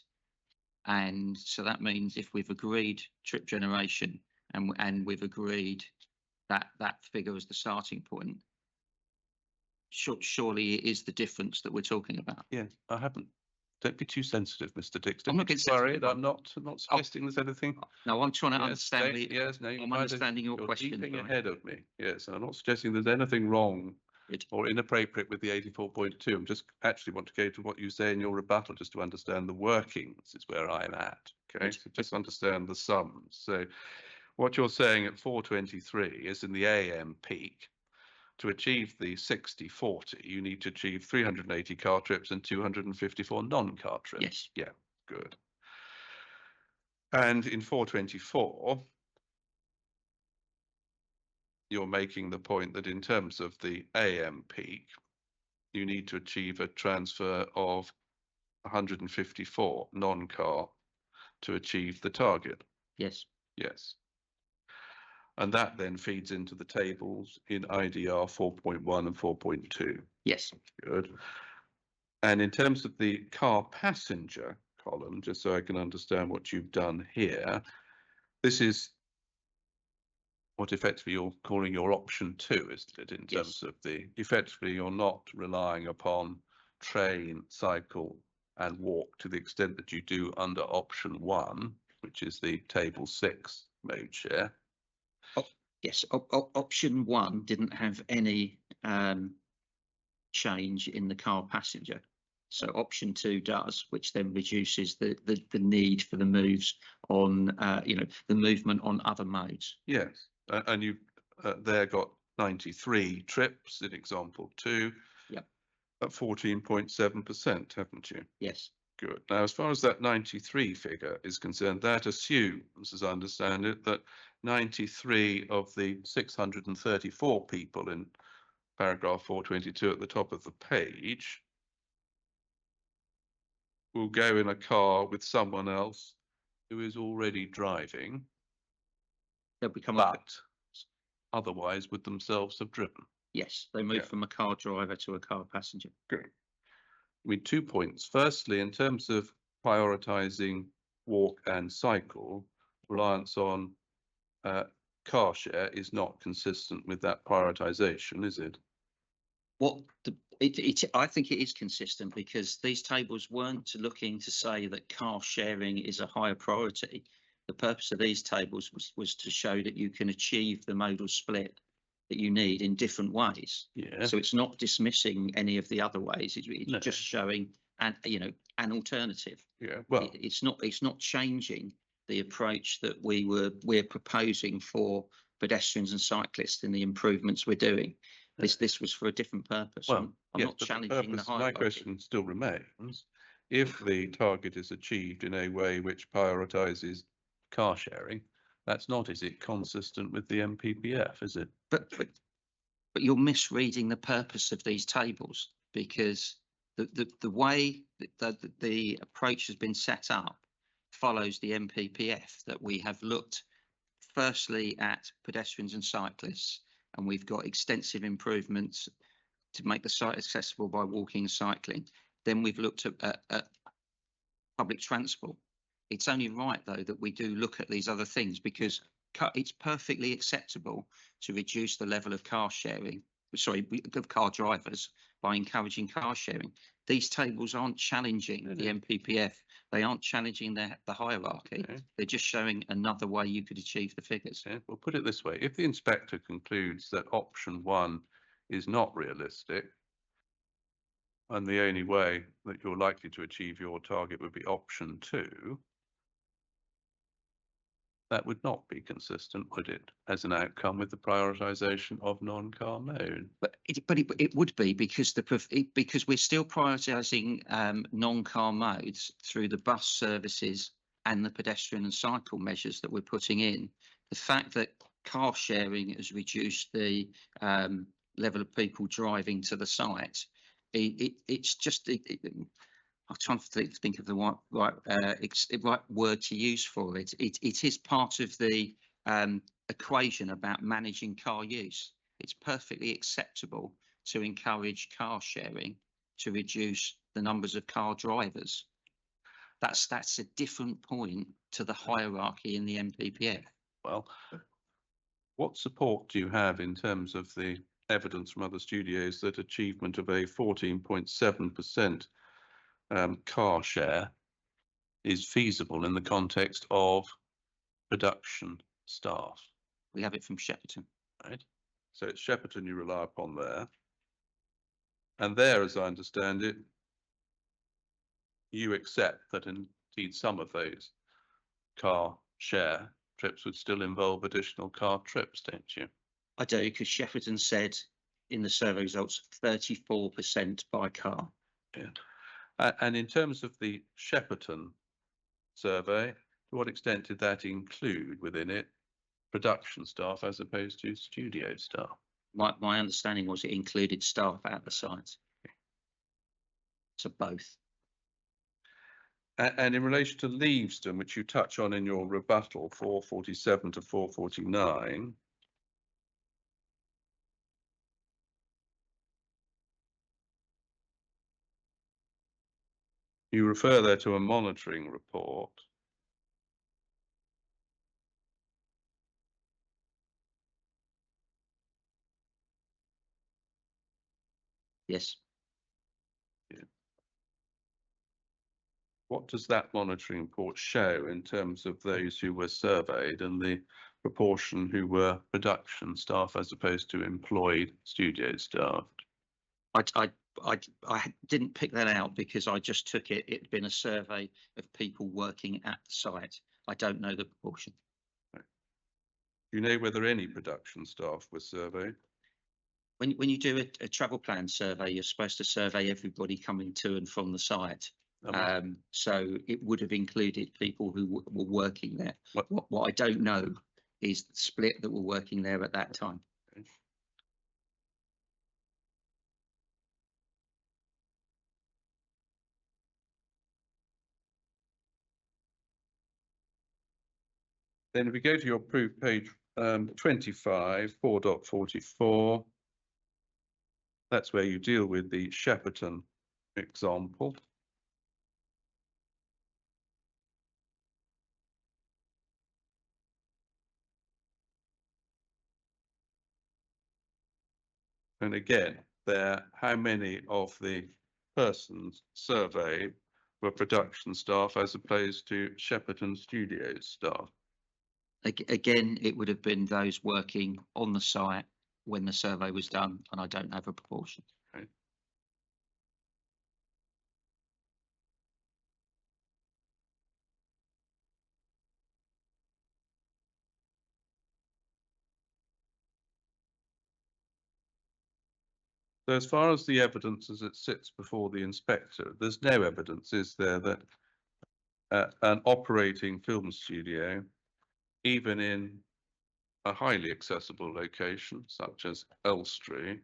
And so that means if we've agreed trip generation and we've agreed that figure as the starting point, surely it is the difference that we're talking about. Yeah, I haven't. Don't be too sensitive, Mr. Dix. I'm Don't not be getting worried. sensitive. I'm not suggesting there's anything. No, I'm trying to Yes, understand. yes, no, I'm understanding your you're question. leaping Brian. ahead of me. Yes, and I'm not suggesting there's anything wrong Good. or inappropriate with the 84.2. I'm just actually want to go to what you say in your rebuttal, just to understand the workings is where I'm at. Okay, Good. so just understand the sums. So what you're saying at 423 is in the AM peak, to achieve the 60/40, you need to achieve 380 car trips and 254 non-car trips. Yes. Yeah, good. And in 424, you're making the point that in terms of the AM peak, you need to achieve a transfer of 154 non-car to achieve the target. Yes. Yes. And that then feeds into the tables in IDR 4.1 and 4.2. Yes. Good. And in terms of the car passenger column, just so I can understand what you've done here, this is what effectively you're calling your option 2, isn't it? In terms of the, effectively you're not relying upon train, cycle and walk to the extent that you do under option 1, which is the table 6 mode share. Yes. Option 1 didn't have any change in the car passenger. So option 2 does, which then reduces the need for the moves on, the movement on other modes. Yes, and you've there got 93 trips in example 2. Yep. At 14.7%, haven't you? Yes. Good. Now, as far as that 93 figure is concerned, that assumes, as I understand it, that 93 of the 634 people in paragraph 422 at the top of the page will go in a car with someone else who is already driving, They'll become but otherwise would themselves have driven. Yes, they move from a car driver to a car passenger. Good. I mean, 2 points. Firstly, in terms of prioritizing walk and cycle, reliance on car share is not consistent with that prioritization, is it? I think it is consistent because these tables weren't looking to say that car sharing is a higher priority. The purpose of these tables was to show that you can achieve the modal split that you need in different ways. Yeah. So it's not dismissing any of the other ways. It's No. just showing an alternative. Yeah. Well, It's not changing the approach that we're proposing for pedestrians and cyclists in the improvements we're doing. This was for a different purpose. well, I'm yes, not but challenging the hierarchy. my question still remains: if the target is achieved in a way which prioritizes car sharing, that's not, is it, consistent with the MPPF, is it? But you're misreading the purpose of these tables, because the way that the approach has been set up follows the MPPF, that we have looked firstly at pedestrians and cyclists, and we've got extensive improvements to make the site accessible by walking and cycling. Then we've looked at public transport. It's only right, though, that we do look at these other things, because it's perfectly acceptable to reduce the level of car sharing, of car drivers, by encouraging car sharing. These tables aren't challenging the MPPF. They aren't challenging the hierarchy. Okay. They're just showing another way you could achieve the figures. Yeah, well, put it this way: if the inspector concludes that option 1 is not realistic, and the only way that you're likely to achieve your target would be option 2, That would not be consistent, would it, as an outcome with the prioritisation of non-car mode? But it would be because because we're still prioritising non-car modes through the bus services and the pedestrian and cycle measures that we're putting in. The fact that car sharing has reduced the level of people driving to the site, it's just. I'm trying to think of the right word to use for it. It is part of the equation about managing car use. It's perfectly acceptable to encourage car sharing to reduce the numbers of car drivers. That's a different point to the hierarchy in the MPPF. Well, what support do you have in terms of the evidence from other studios that achievement of a 14.7% car share is feasible in the context of production staff? We have it from Shepperton. Right. So it's Shepperton you rely upon there. And there, as I understand it, you accept that indeed some of those car share trips would still involve additional car trips, don't you? I do, because Shepperton said in the survey results 34% by car. Yeah. And in terms of the Shepperton survey, to what extent did that include within it production staff as opposed to studio staff? My understanding was it included staff at the site. So both. And in relation to Leavesden, which you touch on in your rebuttal, 447 to 449, you refer there to a monitoring report. Yes. What does that monitoring report show in terms of those who were surveyed and the proportion who were production staff as opposed to employed studio staff? I didn't pick that out because I just took it. It'd been a survey of people working at the site. I don't know the proportion. Do you know whether any production staff were surveyed? When you do a travel plan survey, you're supposed to survey everybody coming to and from the site. So it would have included people who were working there. What I don't know is the split that were working there at that time. Okay. Then if we go to your proof page 25, 4.44, that's where you deal with the Shepperton example. And again, there, how many of the persons surveyed were production staff as opposed to Shepperton Studios staff? Again, it would have been those working on the site when the survey was done, and I don't have a proportion. Okay. So as far as the evidence as it sits before the inspector, there's no evidence, is there, that an operating film studio, even in a highly accessible location such as Elstree,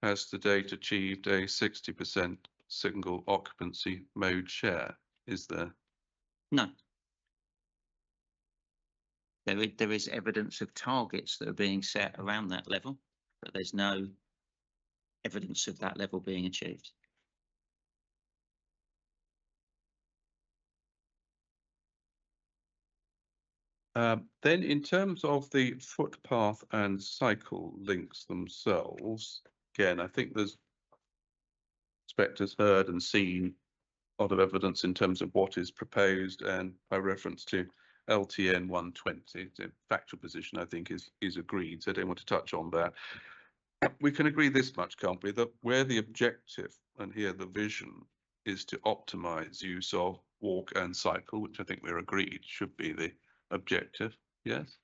has to date achieved a 60% single occupancy mode share, is there? No. There is evidence of targets that are being set around that level, but there's no evidence of that level being achieved. Then in terms of the footpath and cycle links themselves, again, I think there's inspectors heard and seen a lot of evidence in terms of what is proposed, and by reference to LTN 120, the factual position I think is agreed, so I don't want to touch on that. We can agree this much, can't we, that where the objective and here the vision is to optimize use of walk and cycle, which I think we're agreed should be the objective. Yes,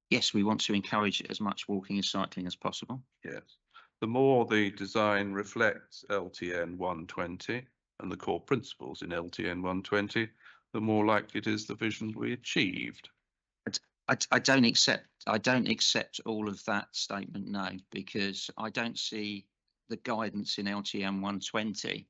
Yes, we want to encourage as much walking and cycling as possible. yes. The more the design reflects LTN 120 and the core principles in LTN 120, the more likely it is the vision we achieved. I don't accept all of that statement, no, because I don't see the guidance in LTM 120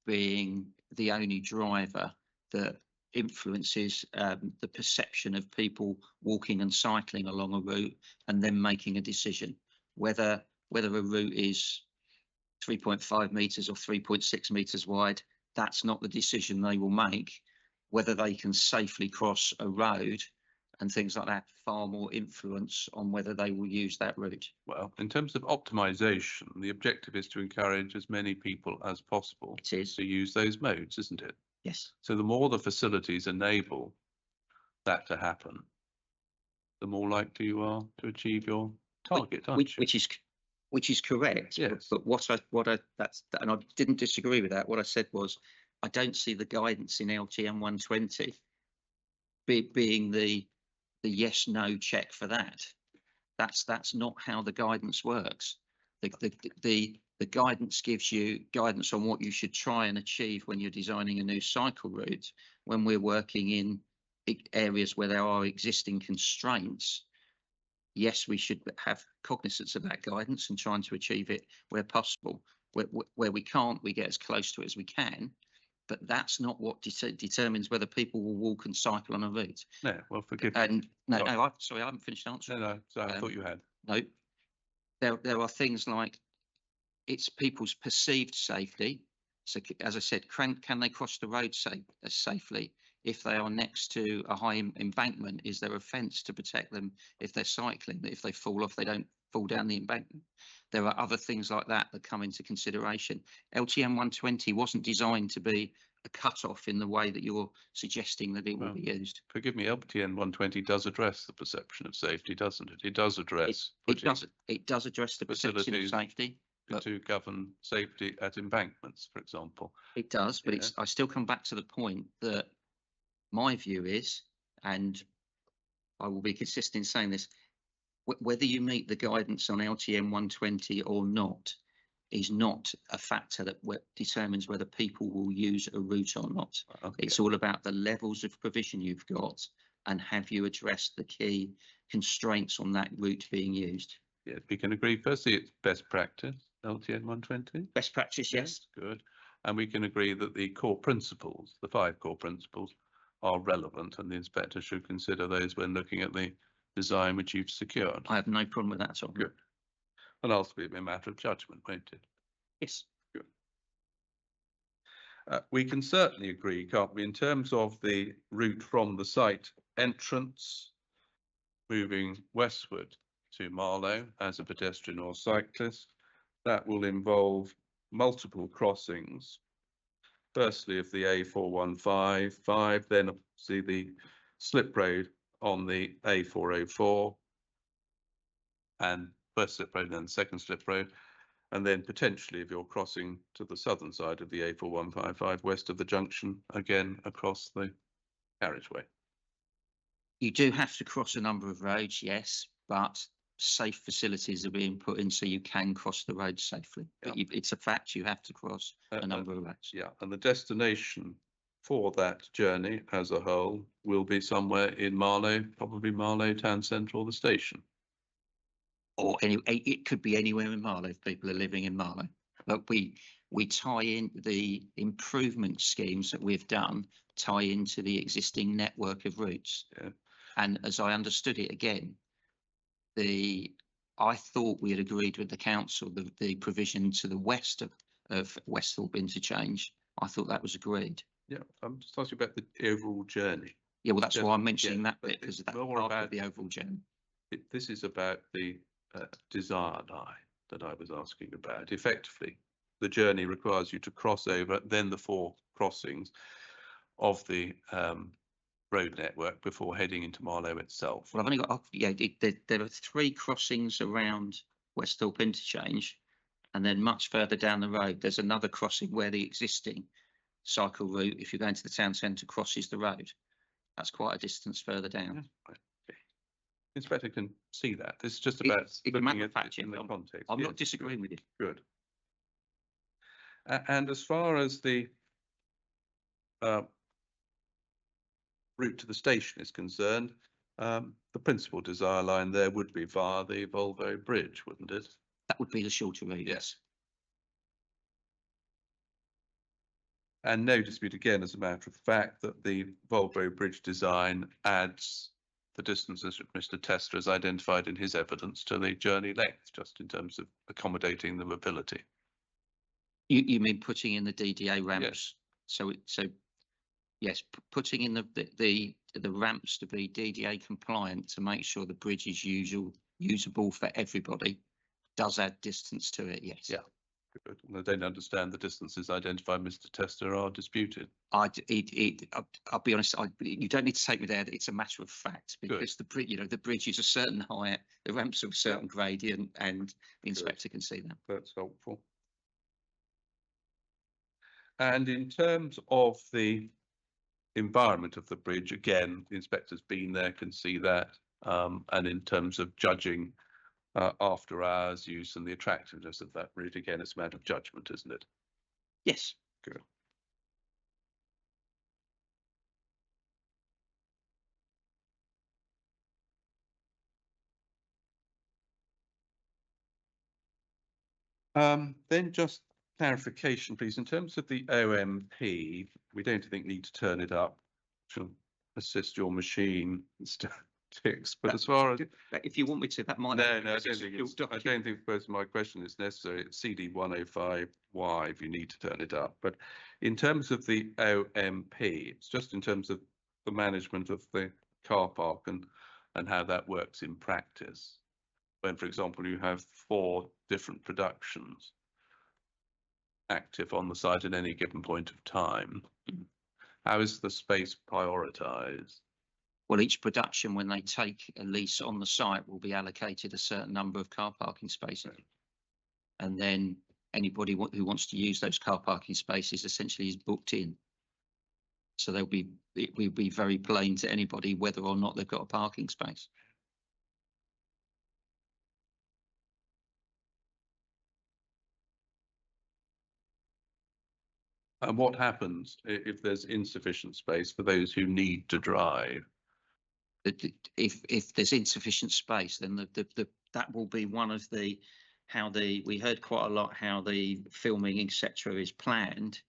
being the only driver that influences the perception of people walking and cycling along a route and then making a decision whether a route is 3.5 meters or 3.6 meters wide. That's not the decision they will make. Whether they can safely cross a road and things like that, far more influence on whether they will use that route. Well, in terms of optimization, the objective is to encourage as many people as possible It is, to use those modes, isn't it? yes. So the more the facilities enable that to happen, the more likely you are to achieve your target, aren't you? Which is correct. Yes. But and I didn't disagree with that. What I said was, I don't see the guidance in LTM 120 being the yes no check for that. That's not how the guidance works. The guidance gives you guidance on what you should try and achieve when you're designing a new cycle route. When we're working in areas where there are existing constraints, yes, we should have cognizance of that guidance and trying to achieve it where possible. Where we can't, we get as close to it as we can. But that's not what determines whether people will walk and cycle on a route. No, well, forgive me. And no, sorry, I haven't finished answering. No, so I thought you had. No, there are things like it's people's perceived safety. So as I said, can they cross the road safely if they are next to a high embankment? Is there a fence to protect them if they're cycling, that if they fall off, they don't fall down the embankment? There are other things like that that come into consideration. LTM 120 wasn't designed to be a cut-off in the way that you're suggesting that it will be used. Forgive me, LTN 120 does address the perception of safety, doesn't it? It does address It does address the perception of facilities safety. to govern safety at embankments, for example. It does, but Yeah. I still come back to the point that my view is, and I will be consistent in saying this, whether you meet the guidance on LTM 120 or not is not a factor that determines whether people will use a route or not. Okay. It's all about the levels of provision you've got and have you addressed the key constraints on that route being used. Yeah, we can agree. Firstly, it's best practice, LTN 120. Best practice, yes. Good. And we can agree that the core principles, the 5 core principles, are relevant, and the inspector should consider those when looking at the design which you've secured. I have no problem with that at all. Good. And ultimately, it'll be a matter of judgment, won't it? Yes. Good. We can certainly agree, can't we, in terms of the route from the site entrance, moving westward to Marlow as a pedestrian or cyclist. That will involve multiple crossings. Firstly, of the A4155, then obviously the slip road on the A404, and first slip road, then second slip road, and then potentially if you're crossing to the southern side of the A4155 west of the junction, again across the carriageway. You do have to cross a number of roads, yes, but safe facilities are being put in so you can cross the road safely. But it's a fact you have to cross a number of roads. Yeah, and the destination for that journey as a whole will be somewhere in Marlow, probably Marlow town centre or the station. Or it could be anywhere in Marlow if people are living in Marlow. But we tie in the improvement schemes that we've done, tie into the existing network of routes. Yeah. And as I understood it again, I thought we had agreed with the council the provision to the west of Westhorpe interchange. I thought that was agreed. Yeah, I'm just asking about the overall journey. Yeah, well, that's why I'm mentioning that but bit, because it's that's more part about of the overall journey. This is about the desired eye that I was asking about. Effectively, the journey requires you to cross over, then the 4 crossings of the road network before heading into Marlow itself. Well, I've only got, there are 3 crossings around Westhorpe interchange, and then much further down the road, there's another crossing where the existing cycle route, if you're going to the town centre, crosses the road. That's quite a distance further down. Right. Okay. Inspector can see that. This is just about It's looking matter at of fact, it in yeah, the context. I'm Yes, not disagreeing with you. good. And as far as the route to the station is concerned, the principal desire line there would be via the Volvo Bridge, wouldn't it? That would be the shorter route. Yes. And no dispute again, as a matter of fact, that the Volvo Bridge design adds the distances that Mr. Tester has identified in his evidence to the journey length, just in terms of accommodating the mobility. You mean putting in the DDA ramps? Yes. So yes, putting in the ramps to be DDA compliant to make sure the bridge is usable for everybody does add distance to it. Yes. Yeah. Good. And I don't understand the distances identified, Mr. Tester, are disputed. I'll be honest. You don't need to take me there. It's a matter of fact because the bridge, the bridge is a certain height, the ramps are a certain gradient, and the inspector can see that. That's helpful. And in terms of the environment of the bridge, again, the inspector's been there, can see that. And in terms of judging after hours use and the attractiveness of that route, again, it's a matter of judgment, isn't it? Yes. Good. Then just clarification, please. In terms of the OMP, we don't think need to turn it up to assist your machine, Mr. Dix. But as far as if you want me to, that might. no, I don't think it's. I don't think my question is necessary. It's CD 105Y if you need to turn it up. But in terms of the OMP, it's just in terms of the management of the car park and how that works in practice. When, for example, you have 4 different productions active on the site at any given point of time, how is the space prioritised? Well, each production, when they take a lease on the site, will be allocated a certain number of car parking spaces. Right. And then anybody who wants to use those car parking spaces essentially is booked in. So it will be very plain to anybody whether or not they've got a parking space. And what happens if there's insufficient space for those who need to drive? If there's insufficient space, then that will be one of the we heard quite a lot how the filming etc. is planned.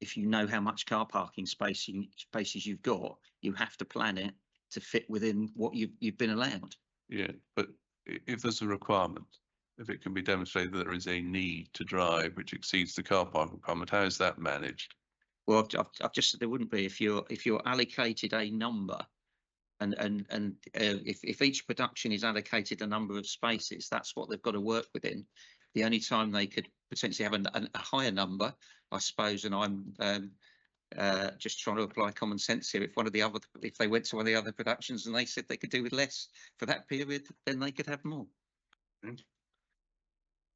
If you know how much car parking spaces you've got, you have to plan it to fit within what you've been allowed. Yeah, but if there's a requirement, if it can be demonstrated that there is a need to drive which exceeds the car park requirement, how is that managed? Well, I've just said there wouldn't be if you're allocated a number, and if each production is allocated a number of spaces, that's what they've got to work within. The only time they could potentially have a higher number, I suppose, and I'm just trying to apply common sense here. If they went to one of the other productions and they said they could do with less for that period, then they could have more.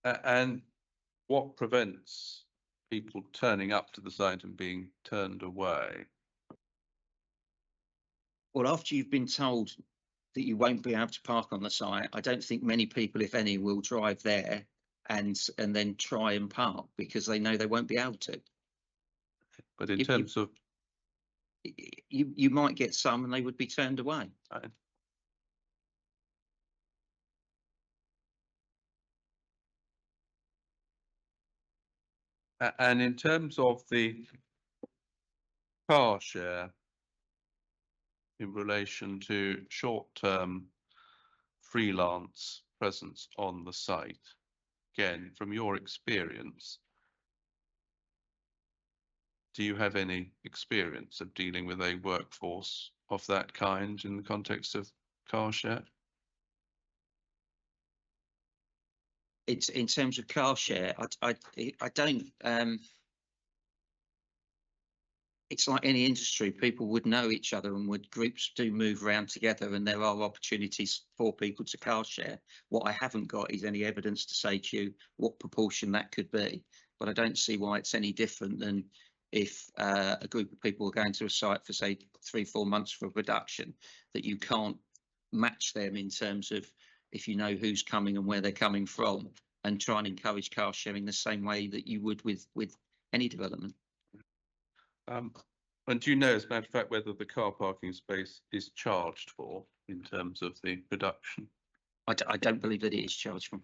And what prevents people turning up to the site and being turned away? Well, after you've been told that you won't be able to park on the site, I don't think many people, if any, will drive there and then try and park because they know they won't be able to. But in terms of, you might get some and they would be turned away. Right. And in terms of the car share in relation to short-term freelance presence on the site, again, from your experience, do you have any experience of dealing with a workforce of that kind in the context of car share? It's in terms of car share. I don't. It's like any industry. People would know each other, and groups do move around together, and there are opportunities for people to car share. What I haven't got is any evidence to say to you what proportion that could be. But I don't see why it's any different than if a group of people are going to a site for say 3-4 months for production, that you can't match them in terms of if you know who's coming and where they're coming from, and try and encourage car sharing the same way that you would with any development. And do you know, as a matter of fact, whether the car parking space is charged for in terms of the production? I don't believe that it is charged for.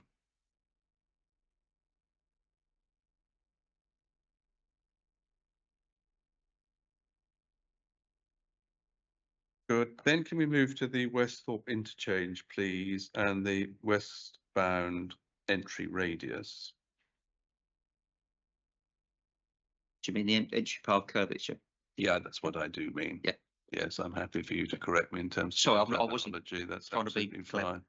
Good. Then can we move to the Westhorpe interchange, please, and the westbound entry radius? Do you mean the entry path curvature? Yeah, that's what I do mean. Yeah. Yes, I'm happy for you to correct me in terms of Sorry, I wasn't terminology. That's trying to be absolutely clever. fine.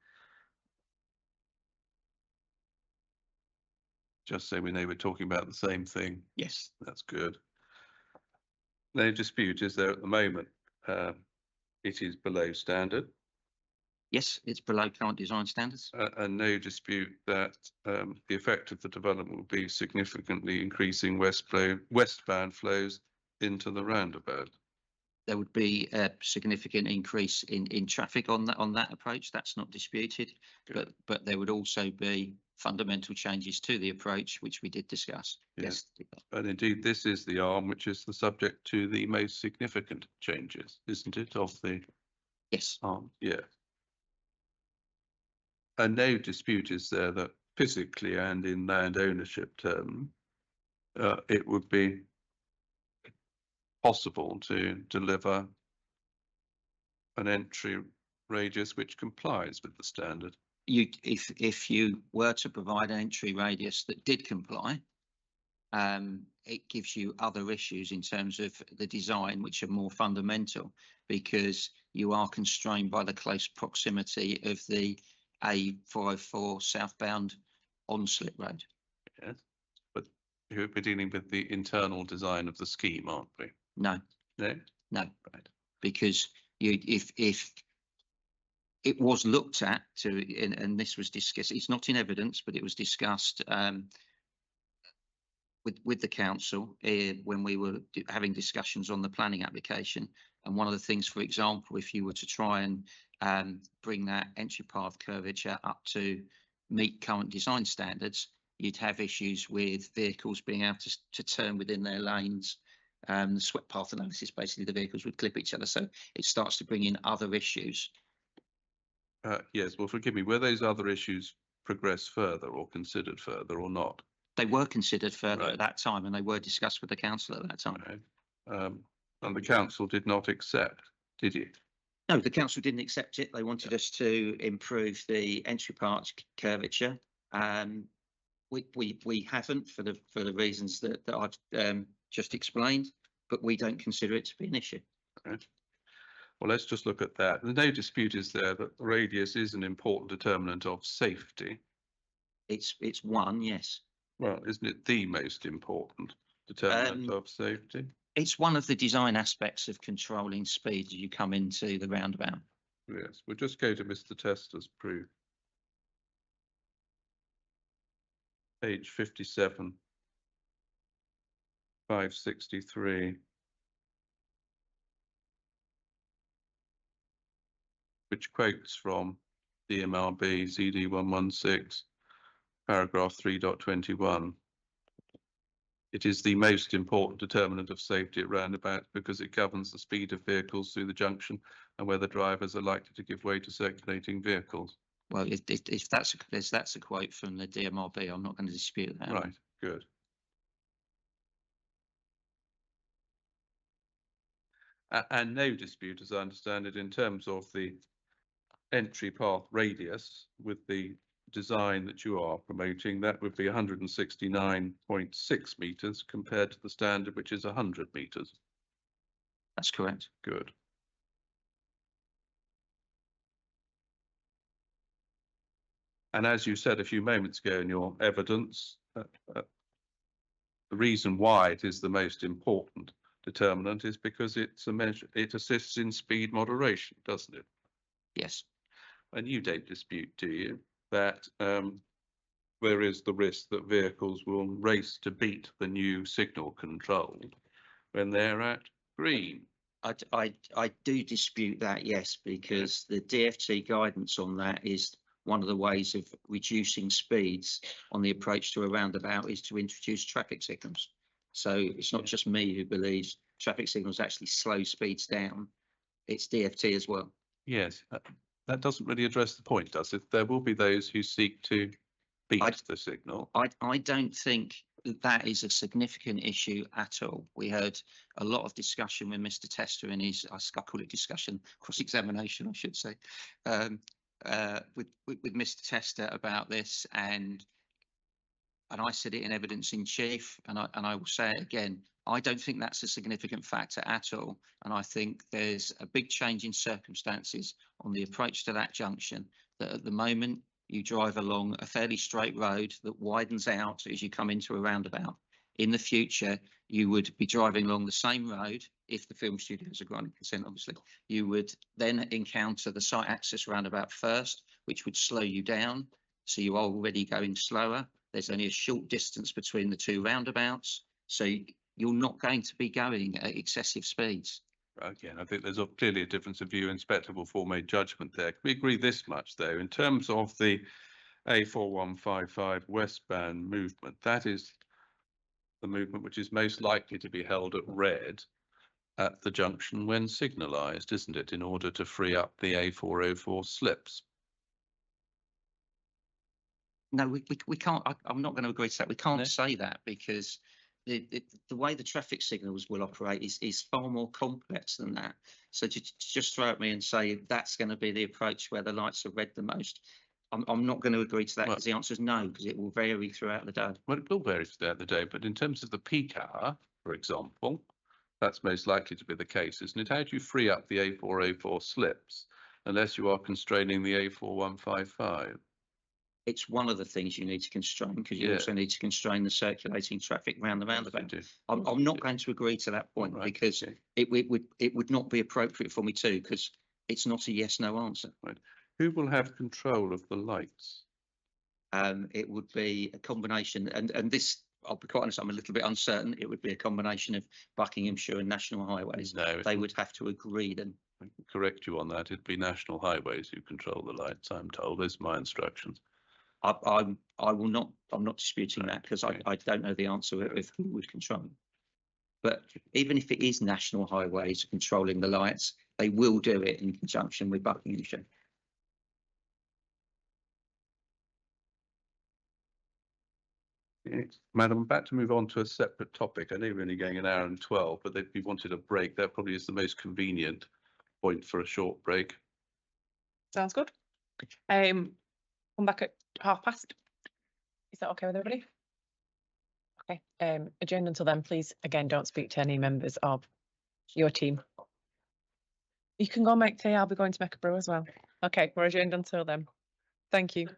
Just so we know we're talking about the same thing. Yes. That's good. No dispute, is there, at the moment? It is below standard. Yes, it's below current design standards. And no dispute that the effect of the development will be significantly increasing westbound flows into the roundabout. There would be a significant increase in traffic on that approach. That's not disputed. But there would also be fundamental changes to the approach, which we did discuss. Yes. And indeed, this is the arm which is the subject to the most significant changes, isn't it, of the Yes. arm? Yeah. And no dispute is there that physically and in land ownership terms, it would be possible to deliver an entry radius which complies with the standard. If you were to provide an entry radius that did comply, it gives you other issues in terms of the design, which are more fundamental, because you are constrained by the close proximity of the A404 southbound on-slip road. Yes, but we're dealing with the internal design of the scheme, aren't we? No. No? No. Right. Because if it was looked at and this was discussed, it's not in evidence, but it was discussed with the council when we were having discussions on the planning application. And one of the things, for example, if you were to try and bring that entry path curvature up to meet current design standards, you'd have issues with vehicles being able to turn within their lanes. The swept path analysis, basically the vehicles would clip each other. So it starts to bring in other issues. Yes, well, forgive me, were those other issues progressed further or considered further or not? They were considered further Right. at that time, and they were discussed with the council at that time. Right. And the council did not accept, did it? No, the council didn't accept it. They wanted us to improve the entry path curvature. We haven't for the reasons that I've just explained, but we don't consider it to be an issue. Right. Well, let's just look at that. No dispute is there that the radius is an important determinant of safety. It's one, yes. Well, isn't it the most important determinant of safety? It's one of the design aspects of controlling speed as you come into the roundabout. Yes, we'll just go to Mr. Tester's proof. Page 57, 563. Which quotes from DMRB ZD 116, paragraph 3.21. It is the most important determinant of safety at roundabouts because it governs the speed of vehicles through the junction and whether drivers are likely to give way to circulating vehicles. Well, if that's a quote from the DMRB, I'm not going to dispute that. Right, good. And no dispute, as I understand it, in terms of the entry path radius with the design that you are promoting, that would be 169.6 meters compared to the standard, which is 100 meters. That's correct. Good. And as you said a few moments ago in your evidence, the reason why it is the most important determinant is because it's a measure, it assists in speed moderation, doesn't it? Yes. And you don't dispute, do you, that there is the risk that vehicles will race to beat the new signal control when they're at green? I do dispute that, yes, because the DFT guidance on that is one of the ways of reducing speeds on the approach to a roundabout is to introduce traffic signals. So it's not just me who believes traffic signals actually slow speeds down. It's DFT as well. Yes, that doesn't really address the point, does it? There will be those who seek to beat the signal. I don't think that is a significant issue at all. We heard a lot of discussion with Mr. Tester in his, I call it discussion, cross-examination, I should say, with Mr. Tester about this, and I said it in evidence in chief, and I will say it again. I don't think that's a significant factor at all, and I think there's a big change in circumstances on the approach to that junction. That at the moment you drive along a fairly straight road that widens out as you come into a roundabout. In the future, you would be driving along the same road, if the film studios are granted consent, obviously. You would then encounter the site access roundabout first, which would slow you down. So you're already going slower. There's only a short distance between the two roundabouts. So you're not going to be going at excessive speeds. Again, I think there's clearly a difference of view. Inspector will form a judgment there. Can we agree this much, though? In terms of the A4155 westbound movement, that is the movement which is most likely to be held at red at the junction when signalised, isn't it, in order to free up the A404 slips? No, we can't. I'm not going to agree to that. We can't say that because the way the traffic signals will operate is far more complex than that. So to just throw at me and say that's going to be the approach where the lights are red the most, I'm not going to agree to that because the answer is no, because it will vary throughout the day. Well, it will vary throughout the day, but in terms of the peak hour, for example, that's most likely to be the case, isn't it? How do you free up the A404 slips unless you are constraining the A4155? It's one of the things you need to constrain because you also need to constrain the circulating traffic around the roundabout. I'm not going to agree to that point because it would not be appropriate for me to, because it's not a yes/no answer. Right. Who will have control of the lights? It would be a combination, and this, I'll be quite honest, I'm a little bit uncertain. It would be a combination of Buckinghamshire and National Highways. No, they would have to agree them. I can correct you on that. It'd be National Highways who control the lights, I'm told. There's my instructions. I will not. I'm not disputing that because I don't know the answer of who would control them. But even if it is National Highways controlling the lights, they will do it in conjunction with Buckinghamshire. Madam, I'm about to move on to a separate topic. I know we're only going an hour and 12, but if we wanted a break, that probably is the most convenient point for a short break. Sounds good. Come back at past. Is that okay with everybody? Okay. Adjourned until then, please. Again, don't speak to any members of your team. You can go make tea. I'll be going to make a brew as well. Okay, we're adjourned until then. Thank you.